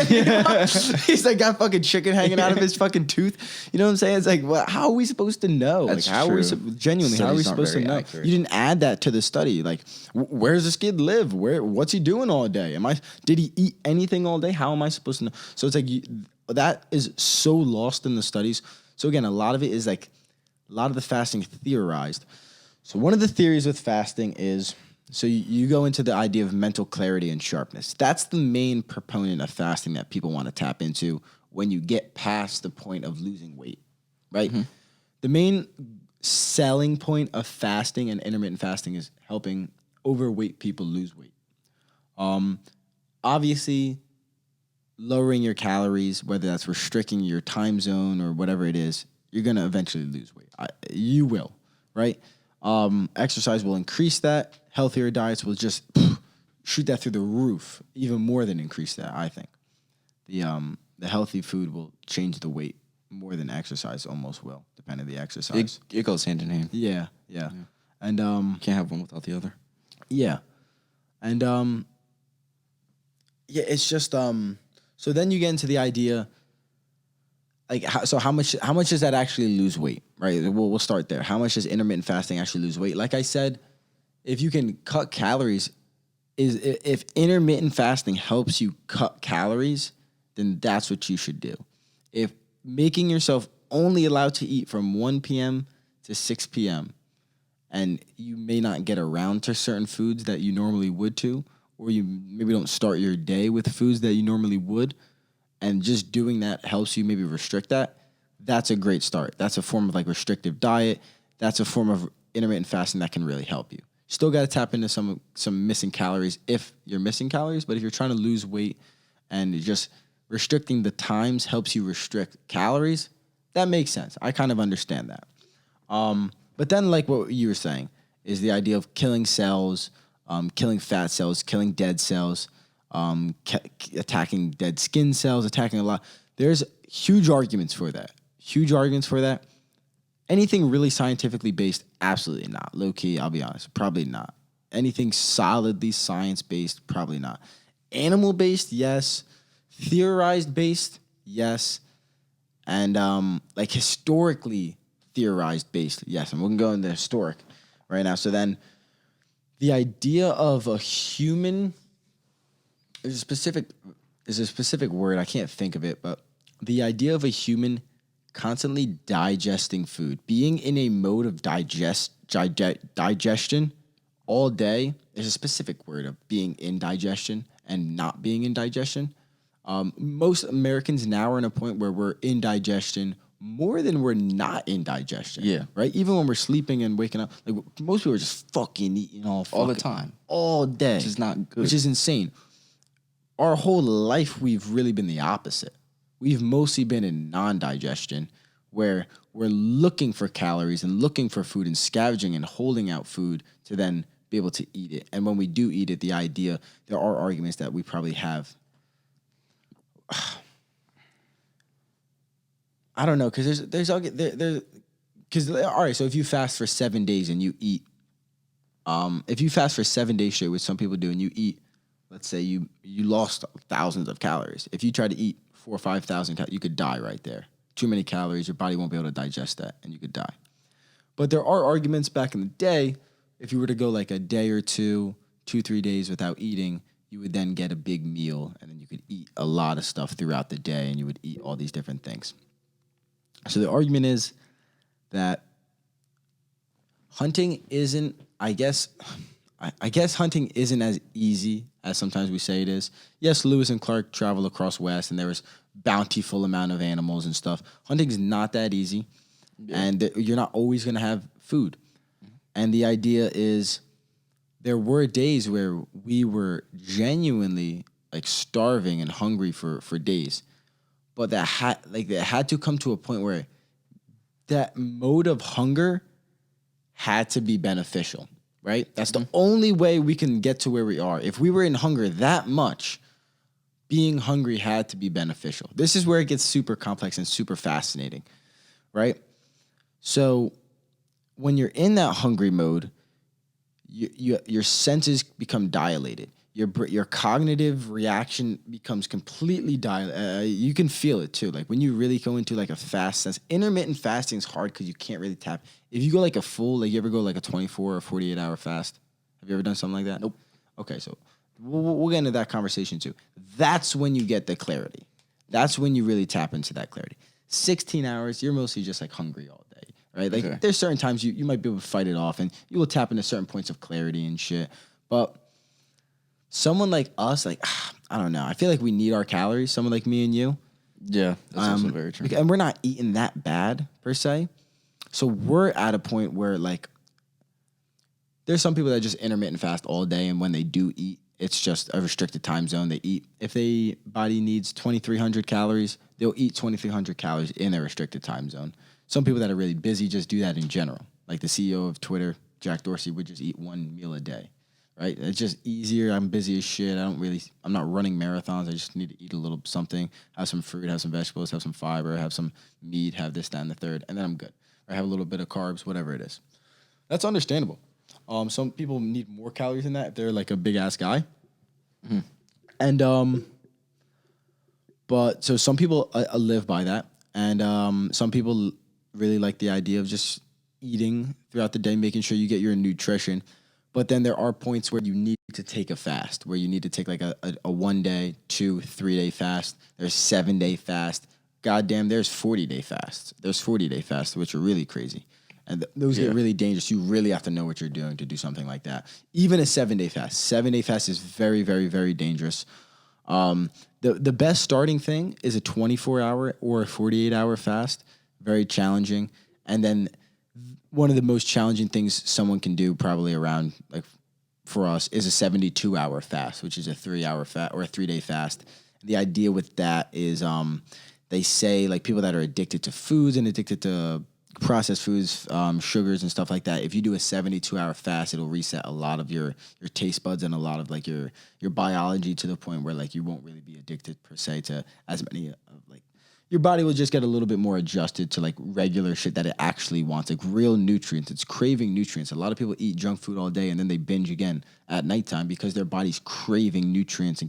He's, like, got fucking chicken hanging out of his fucking tooth. You know what I'm saying? It's like, well, how are we supposed to know? That's like, how true. are we, genuinely, how are we supposed to know? Accurate. You didn't add that to the study. Like, where's this kid live? What's he doing all day? Did he eat anything all day? How am I supposed to know? So it's like, that is so lost in the studies. So again, a lot of it is, like, a lot of the fasting theorized. So one of the theories with fasting is, so you go into the idea of mental clarity and sharpness. That's the main proponent of fasting that people want to tap into when you get past the point of losing weight, right? Mm-hmm. The main selling point of fasting and intermittent fasting is helping overweight people lose weight. Obviously, lowering your calories, whether that's restricting your time zone or whatever it is, you're going to eventually lose weight. You will, right? Exercise will increase that. Healthier diets will just shoot that through the roof, even more than increase that, I think. The healthy food will change the weight more than exercise almost will, depending on the exercise. It goes hand in hand. Yeah. And Can't have one without the other. yeah. And yeah, it's just so then you get into the idea like how much does that actually lose weight, right? We'll start there. How much does intermittent fasting actually lose weight? Like I said, if you can cut calories, if intermittent fasting helps you cut calories, then that's what you should do. If making yourself only allowed to eat from 1 p.m. to 6 p.m. and you may not get around to certain foods that you normally would to, or you maybe don't start your day with foods that you normally would, and just doing that helps you maybe restrict that, that's a great start. That's a form of like restrictive diet. That's a form of intermittent fasting that can really help you. Still got to tap into some missing calories if you're missing calories, but if you're trying to lose weight and just restricting the times helps you restrict calories, that makes sense. I kind of understand that. But then like what you were saying is the idea of killing cells, killing fat cells, killing dead cells, attacking dead skin cells, attacking a lot. There's huge arguments for that. Anything really scientifically based, absolutely not. Low key, I'll be honest, probably not. Anything solidly science based, probably not. Animal based, yes. Theorized based, yes. And like historically theorized based, yes. And we're gonna go into historic right now. So then the idea of a human is a specific word. I can't think of it, but the idea of a human constantly digesting food, being in a mode of digestion all day. There's a specific word of being in digestion and not being in digestion. Most Americans now are in a point where we're in digestion more than we're not in digestion. Yeah. Right? Even when we're sleeping and waking up, like most people are just fucking eating all the time. All day. Which is not good. Which is insane. Our whole life, we've really been the opposite. We've mostly been in non-digestion where we're looking for calories and looking for food and scavenging and holding out food to then be able to eat it. And when we do eat it, there are arguments that we probably have. I don't know, because all right, so if you fast for 7 days and you eat, if you fast for 7 days straight, which some people do, and you eat, let's say you lost thousands of calories. If you try to eat 4,000 or 5,000, you could die right there. Too many calories, your body won't be able to digest that, and you could die. But there are arguments back in the day, if you were to go like a day or 2, 3 days without eating, you would then get a big meal, and then you could eat a lot of stuff throughout the day, and you would eat all these different things. So the argument is that hunting isn't, I guess hunting isn't as easy as sometimes we say it is. Yes, Lewis and Clark traveled across West, and there was bountiful amount of animals and stuff. Hunting's not that easy, and you're not always going to have food. And the idea is there were days where we were genuinely like starving and hungry for days. But that had to come to a point where that mode of hunger had to be beneficial, right? That's the only way we can get to where we are. If we were in hunger that much, being hungry had to be beneficial. This is where it gets super complex and super fascinating, right? So when you're in that hungry mode, your senses become dilated. Your cognitive reaction becomes completely dilated. You can feel it too. Like when you really go into like a fast sense, intermittent fasting is hard because you can't really tap. If you go like a full, like you ever go like a 24 or 48 hour fast? Have you ever done something like that? Nope. Okay, so we'll get into that conversation too. That's when you get the clarity. That's when you really tap into that clarity. 16 hours, you're mostly just like hungry all day, right? Like there's certain times you might be able to fight it off and you will tap into certain points of clarity and shit. But someone like us, like, I don't know. I feel like we need our calories. Someone like me and you. Yeah, that's also very true. And we're not eating that bad, per se. So we're at a point where, like, there's some people that just intermittent fast all day, and when they do eat, it's just a restricted time zone. They eat if their body needs 2,300 calories, they'll eat 2,300 calories in a restricted time zone. Some people that are really busy just do that in general. Like the CEO of Twitter, Jack Dorsey, would just eat one meal a day, right? It's just easier. I'm busy as shit. I'm not running marathons. I just need to eat a little something, have some fruit, have some vegetables, have some fiber, have some meat, have this, that, and the third, and then I'm good. Or have a little bit of carbs, whatever it is. That's understandable. Some people need more calories than that if they're like a big ass guy. Mm-hmm. And but so some people live by that, and some people really like the idea of just eating throughout the day, making sure you get your nutrition. But then there are points where you need to take a fast, where you need to take like a 1 day, 2, 3 day fast. There's 7 day fast. Goddamn, there's 40-day fasts. There's 40-day fasts, which are really crazy. And those get really dangerous. You really have to know what you're doing to do something like that. Even a 7-day fast. 7-day fast is very, very, very dangerous. The best starting thing is a 24-hour or a 48-hour fast. Very challenging. And then one of the most challenging things someone can do probably around, like for us, is a 72-hour fast, which is a 3-hour fast or a 3-day fast. The idea with that is they say like people that are addicted to foods and addicted to processed foods, sugars and stuff like that. If you do a 72-hour fast, it'll reset a lot of your taste buds and a lot of like your biology to the point where like you won't really be addicted per se to as many like your body will just get a little bit more adjusted to like regular shit that it actually wants, like real nutrients. It's craving nutrients. A lot of people eat junk food all day and then they binge again at nighttime because their body's craving nutrients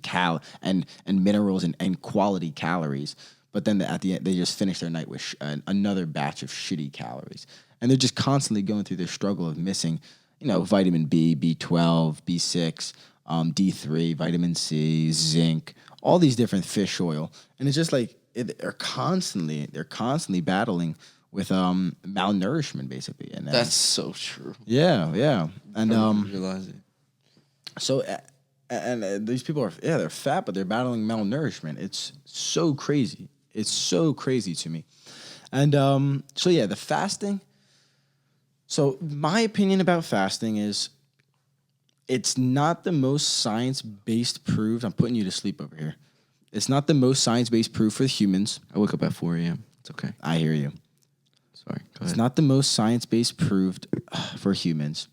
and minerals and quality calories. But then at the end, they just finish their night with another batch of shitty calories. And they're just constantly going through this struggle of missing, vitamin B, B12, B6, D3, vitamin C, zinc, all these different fish oil. And it's just like they're constantly battling with malnourishment, basically. And that's so true. Yeah. And realize it. So and these people they're fat, but they're battling malnourishment. It's so crazy. It's so crazy to me. And the fasting. So my opinion about fasting is it's not the most science-based proof. I'm putting you to sleep over here. It's not the most science-based proof for humans. I wake up at 4 a.m. It's okay. I hear you. Sorry, go ahead. It's not the most science-based proved for humans.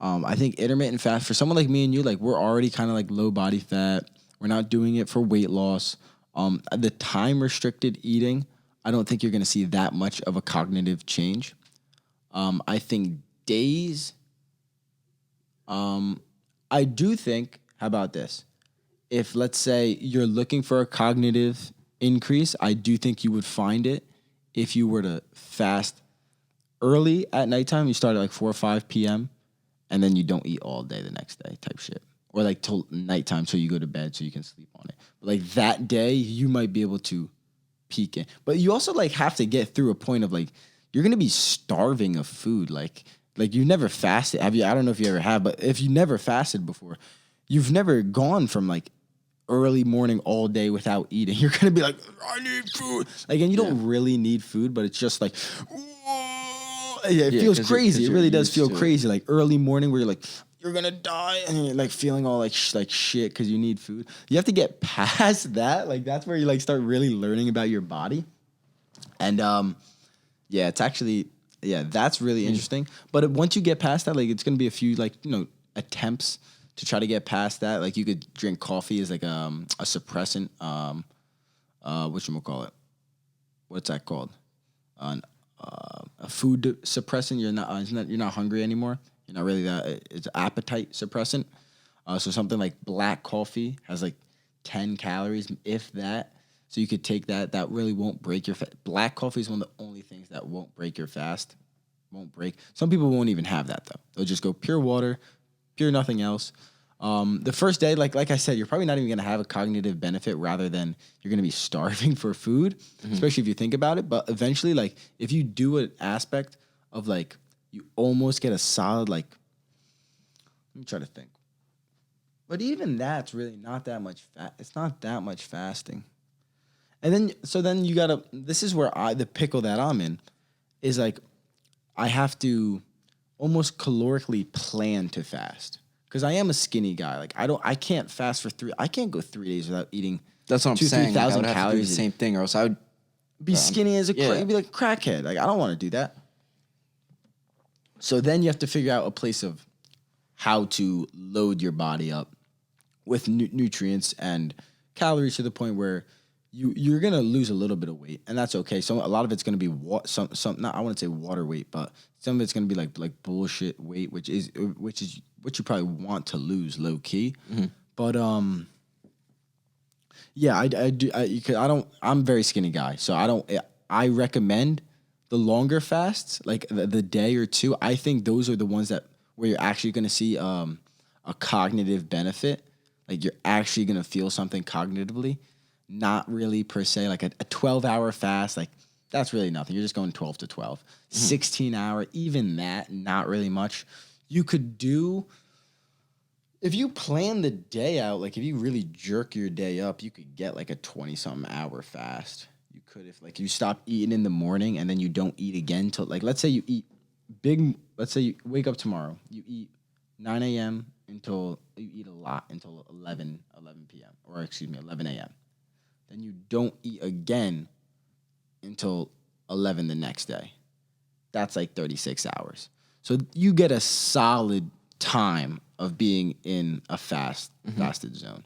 I think intermittent fast, for someone like me and you, like we're already kind of like low body fat. We're not doing it for weight loss. The time restricted eating, I don't think you're going to see that much of a cognitive change. I think days, I do think, how about this? If let's say you're looking for a cognitive increase, I do think you would find it if you were to fast early at nighttime. You start at like 4 or 5 p.m. and then you don't eat all day the next day type shit. Or like till nighttime so you go to bed so you can sleep on it. But like that day, you might be able to peak in. But you also like have to get through a point of like, you're going to be starving of food. Like you've never fasted. I don't know if you ever have, but if you never fasted before, you've never gone from like early morning all day without eating. You're going to be like, I need food. Like, and you don't really need food, but it's just like, it feels crazy. It really does feel crazy. Like early morning where you're like, you're going to die. And you're like feeling all like shit because you need food. You have to get past that. Like that's where you like start really learning about your body. And it's actually, that's really interesting. But once you get past that, like it's going to be a few like, attempts to try to get past that. Like you could drink coffee as like a suppressant. Whatchamacallit? What's that called? A food suppressant. You're not hungry anymore. You're not really that. It's an appetite suppressant. So something like black coffee has like 10 calories, if that. So you could take that. That really won't break your fast. Black coffee is one of the only things that won't break your fast. Won't break. Some people won't even have that though. They'll just go pure water, pure nothing else. The first day, like I said, you're probably not even going to have a cognitive benefit rather than you're going to be starving for food, especially if you think about it. But eventually, like if you do an aspect of like you almost get a solid like, let me try to think. But even that's really not that much it's not that much fasting. And then you this is where the pickle that I'm in is like, I have to almost calorically plan to fast. Because I am a skinny guy. Like I can't fast for I can't go 3 days without eating. That's what I'm saying. 3,000 like, I would have to do the same thing, or else I would be skinny as you'd be like a crackhead. Like I don't want to do that. So then you have to figure out a place of how to load your body up with nutrients and calories to the point where you're gonna lose a little bit of weight, and that's okay. So a lot of it's gonna be some not I wouldn't say water weight, but some of it's gonna be like bullshit weight, which is what you probably want to lose low key. Mm-hmm. But yeah, I'm a very skinny guy, so I recommend the longer fasts, like the day or two. I think those are the ones where you're actually gonna see a cognitive benefit. Like you're actually gonna feel something cognitively. Not really per se, like a 12-hour fast, like that's really nothing. You're just going 12 to 12. 16-hour, even that, not really much. You could do, if you plan the day out, like if you really jerk your day up, you could get like a 20-something hour fast. You could, if like you stop eating in the morning and then you don't eat again till, like, let's say you wake up tomorrow, you eat 9 a.m. until, you eat a lot until 11 p.m. or 11 a.m. Then you don't eat again until 11 the next day. That's like 36 hours. So you get a solid time of being in a fasted zone.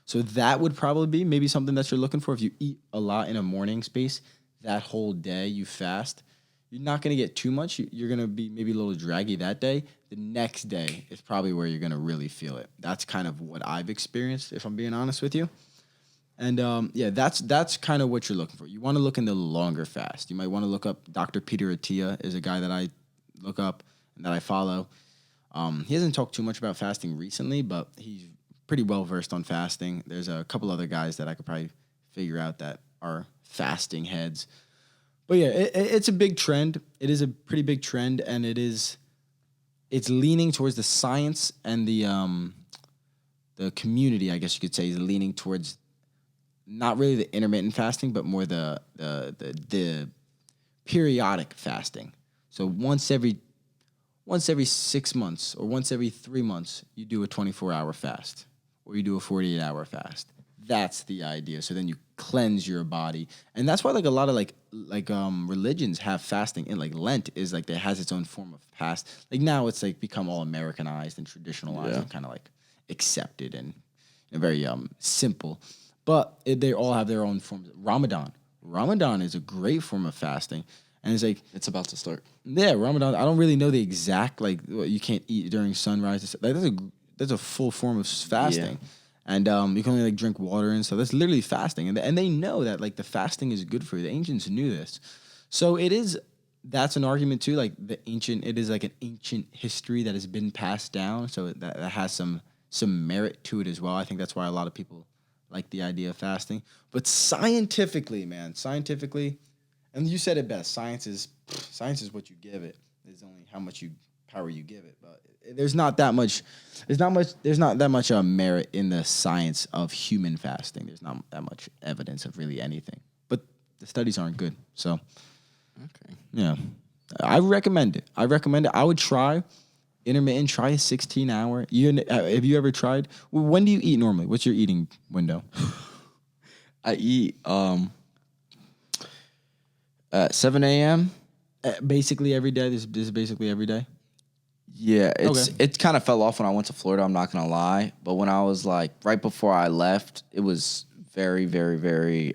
So that would probably be maybe something that you're looking for. If you eat a lot in a morning space, that whole day you fast, you're not going to get too much. You're going to be maybe a little draggy that day. The next day is probably where you're going to really feel it. That's kind of what I've experienced, if I'm being honest with you. And that's kind of what you're looking for. You want to look in the longer fast. You might want to look up Dr. Peter Attia is a guy that I look up and that I follow. He hasn't talked too much about fasting recently, but he's pretty well versed on fasting. There's a couple other guys that I could probably figure out that are fasting heads. But yeah, it's a big trend. It is a pretty big trend, and it's leaning towards the science, and the community, I guess you could say, is leaning towards not really the intermittent fasting, but more the periodic fasting. So once every 6 months or once every 3 months, you do a 24-hour fast or you do a 48-hour fast. That's the idea. So then you cleanse your body, and that's why like a lot of like religions have fasting. And like Lent is like it has its own form of fast. Like now it's like become all Americanized and traditionalized and kind of like accepted and very simple. But they all have their own forms. Ramadan is a great form of fasting, and it's like it's about to start. Yeah, Ramadan. I don't really know the exact you can't eat during sunrise. Like that's a full form of fasting. Yeah. And you can only like drink water and stuff. That's literally fasting, and they know that like the fasting is good for you. The ancients knew this, so it is. That's an argument too. Like it is like an ancient history that has been passed down. So that has some merit to it as well. I think that's why a lot of people like the idea of fasting. But scientifically, and you said it best. Science is what you give it. There's only how much power you give it. But there's not that much merit in the science of human fasting. There's not that much evidence of really anything. But the studies aren't good. So, okay, yeah, I recommend it. I would try intermittent. Try a 16-hour. Have you ever tried? When do you eat normally? What's your eating window? I eat at 7 a.m. Basically every day. This is basically every day. Yeah, it kind of fell off when I went to Florida. I'm not gonna lie, but when I was like right before I left, it was very, very, very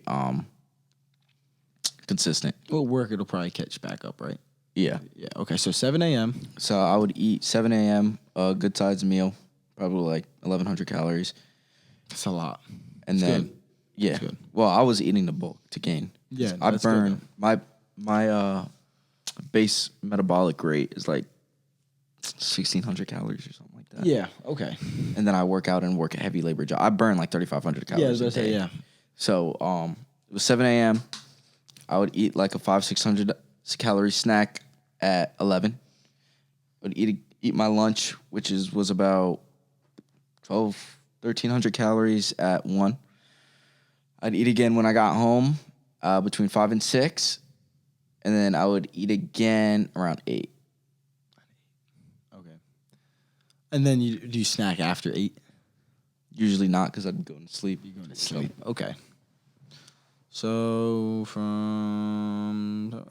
consistent. Well, work it'll probably catch back up, right? Yeah. Yeah. Okay. So 7 a.m. So I would eat 7 a.m. a good sized meal, probably like 1,100 calories. That's a lot. And that's then good. yeah, well, I was eating the bulk to gain. Yeah, I burn my base metabolic rate is like 1,600 calories or something like that. Yeah. Okay. And then I work out and work a heavy labor job. I burn like 3,500 calories a day. Yeah. So it was 7 a.m. I would eat like a 500-600 calorie snack at 11. I would eat my lunch, which was about 1,300 calories at 1. I'd eat again when I got home between 5 and 6. And then I would eat again around 8. And then do you snack after 8? Usually not, because I'm going to sleep. You're going to sleep. Okay. So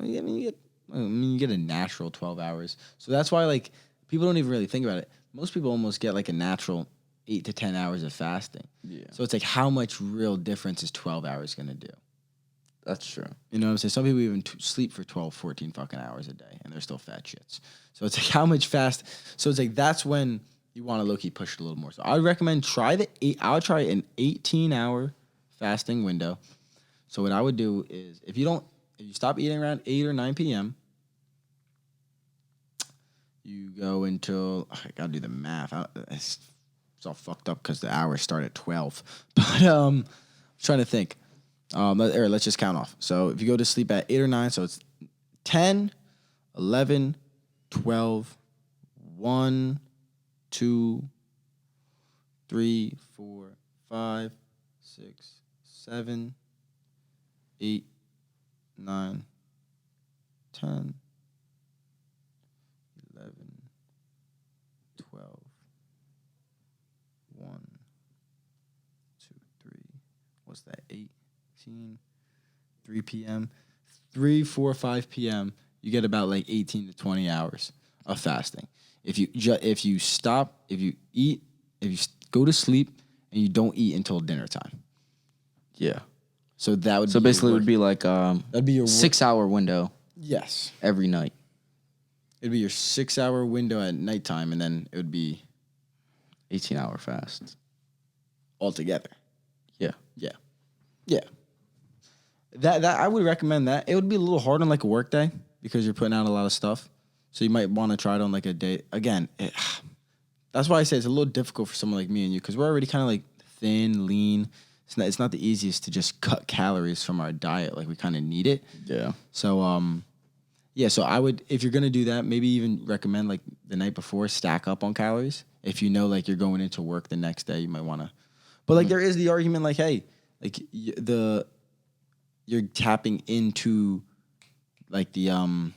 you get a natural 12 hours. So that's why like people don't even really think about it. Most people almost get like a natural 8 to 10 hours of fasting. Yeah. So it's like how much real difference is 12 hours going to do? That's true. You know what I'm saying? Some people even sleep for 12, 14 fucking hours a day and they're still fat shits. So it's like how much fast. So it's like that's when you want to low-key push it a little more. So I would recommend I'll try an 18-hour fasting window. So what I would do is if you stop eating around 8 or 9 p.m., you go until, I gotta do the math. It's all fucked up because the hours start at 12. But I'm trying to think. Let's just count off. So if you go to sleep at 8 or 9, so it's 10, 11, 12, 1, 2, 3, 4, 5, 6, 7, 8, 9, 10, 11, 12, 1, 2, 3. What's that? 18, 3 p.m. 3, 4, 5 p.m. You get about like 18 to 20 hours of fasting. If you go to sleep and you don't eat until dinner time. Yeah. So that would So basically it would be like that'd be your 6-hour window. Yes. Every night. It'd be your 6-hour window at nighttime, and then it would be 18-hour fast. Altogether. Yeah. Yeah. Yeah. That I would recommend that. It would be a little hard on like a work day because you're putting out a lot of stuff. So you might want to try it on like a day. Again, that's why I say it's a little difficult for someone like me and you because we're already kind of like thin, lean. It's not the easiest to just cut calories from our diet. Like we kind of need it. Yeah. So so I would, if you're gonna do that, maybe even recommend like the night before stack up on calories. If you know like you're going into work the next day, you might want to. But like there is the argument like, hey, like you're tapping into like the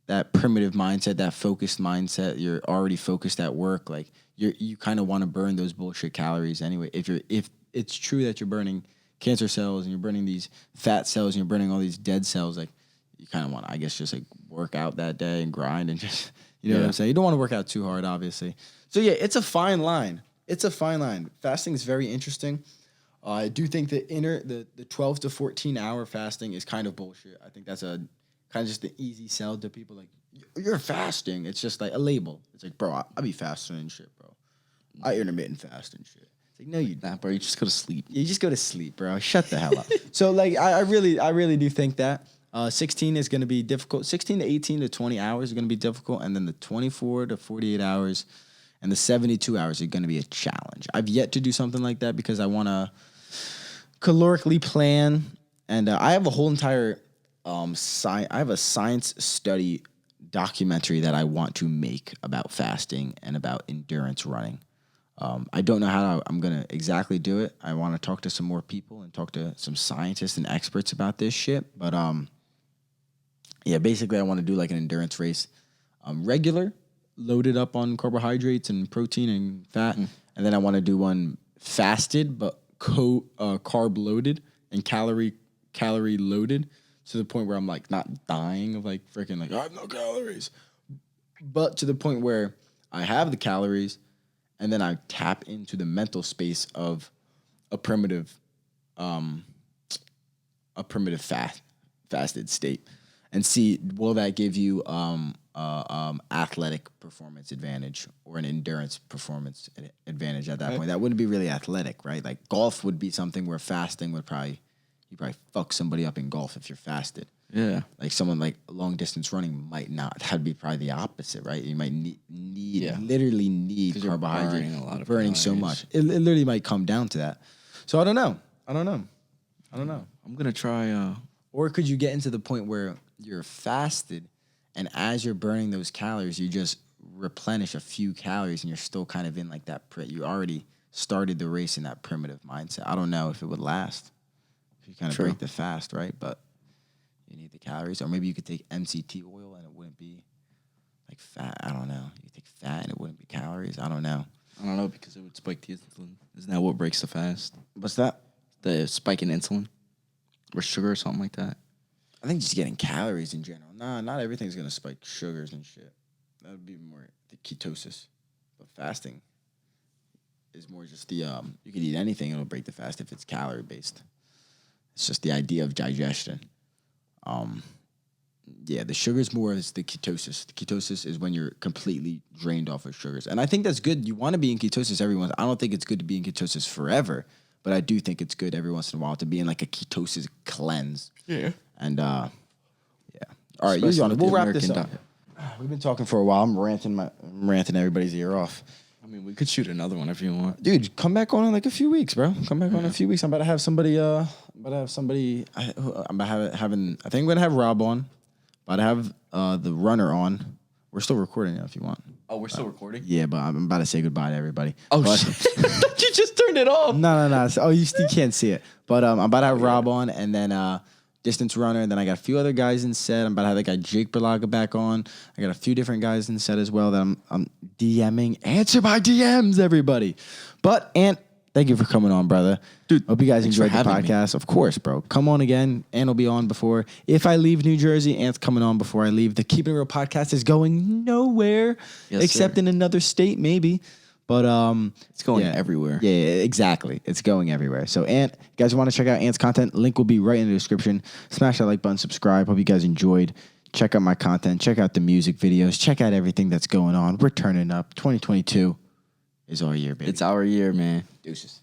that primitive mindset, that focused mindset. You're already focused at work. Like you kind of want to burn those bullshit calories anyway. If it's true that you're burning cancer cells and you're burning these fat cells and you're burning all these dead cells, like you kind of want to, I guess, just like work out that day and grind and just, you know what I'm saying? You don't want to work out too hard, obviously. So yeah, it's a fine line. It's a fine line. Fasting is very interesting. I do think the 12 to 14 hour fasting is kind of bullshit. I think that's a kind of just an easy sell to people like, you're fasting. It's just like a label. It's like, bro, I be fasting and shit, bro. I intermittent fast and shit. It's like, no, you Nah, bro, you just go to sleep. You just go to sleep, bro. Shut the hell up. So like, I really do think that 16 is going to be difficult. 16 to 18 to 20 hours are going to be difficult. And then the 24 to 48 hours and the 72 hours are going to be a challenge. I've yet to do something like that because I want to calorically plan. And I have a whole entire I have a science study documentary that I want to make about fasting and about endurance running. I don't know how I'm going to exactly do it. I want to talk to some more people and talk to some scientists and experts about this shit. But yeah, basically I want to do like an endurance race. Regular, loaded up on carbohydrates and protein and fat. And then I want to do one fasted but carb loaded and calorie loaded to the point where I'm like not dying of like freaking like I have no calories. But to the point where I have the calories and then I tap into the mental space of a primitive fasted state and see, will that give you athletic performance advantage or an endurance performance advantage at that point? That wouldn't be really athletic, right? Like golf would be something where fasting would you probably fuck somebody up in golf if you're fasted. Yeah. Like someone like long distance running might not. That'd be probably the opposite, right? You might literally need carbohydrate. Burning so much. It literally might come down to that. So I don't know. I'm going to try. Or could you get into the point where you're fasted and as you're burning those calories, you just replenish a few calories and you're still kind of in like that. You already started the race in that primitive mindset. I don't know if it would last. You kind of break the fast, right? But you need the calories. Or maybe you could take MCT oil and it wouldn't be like fat. I don't know. You take fat and it wouldn't be calories. I don't know. I don't know because it would spike the insulin. Isn't that what breaks the fast? What's that? The spike in insulin or sugar or something like that. I think just getting calories in general. Nah, not everything's gonna spike sugars and shit. That would be more the ketosis. But fasting is more just the you could eat anything, it'll break the fast if it's calorie based. It's just the idea of digestion. Yeah, the sugars more is the ketosis. The ketosis is when you're completely drained off of sugars. And I think that's good. You want to be in ketosis every once. I don't think it's good to be in ketosis forever, but I do think it's good every once in a while to be in like a ketosis cleanse. Yeah. And yeah. All right, we'll wrap this up. We've been talking for a while. I'm ranting everybody's ear off. I mean, we could shoot another one if you want. Dude, come back on in like a few weeks, bro. Come back on in a few weeks. I'm about to have somebody. I think I'm gonna have Rob on. About to have the runner on. We're still recording now if you want. Oh, we're still recording? Yeah, but I'm about to say goodbye to everybody. Oh, shit. You just turned it off. No. Oh, you can't see it. But I'm about to have Rob on, and then distance runner, and then I got a few other guys in set. I'm about to have that guy Jake Berlaga back on. I got a few different guys in set as well that I'm DMing. Answer my DMs, everybody. But Ant, thank you for coming on, brother. Dude, hope you guys enjoyed the podcast. Of course, bro. Come on again. Ant will be on before. If I leave New Jersey, Ant's coming on before I leave. The Keepin' Real podcast is going nowhere except in another state, maybe. But it's going everywhere. Yeah, exactly. It's going everywhere. So Ant, you guys want to check out Ant's content? Link will be right in the description. Smash that like button, subscribe. Hope you guys enjoyed. Check out my content. Check out the music videos. Check out everything that's going on. We're turning up. 2022 is our year, baby. It's our year, man. Deuces.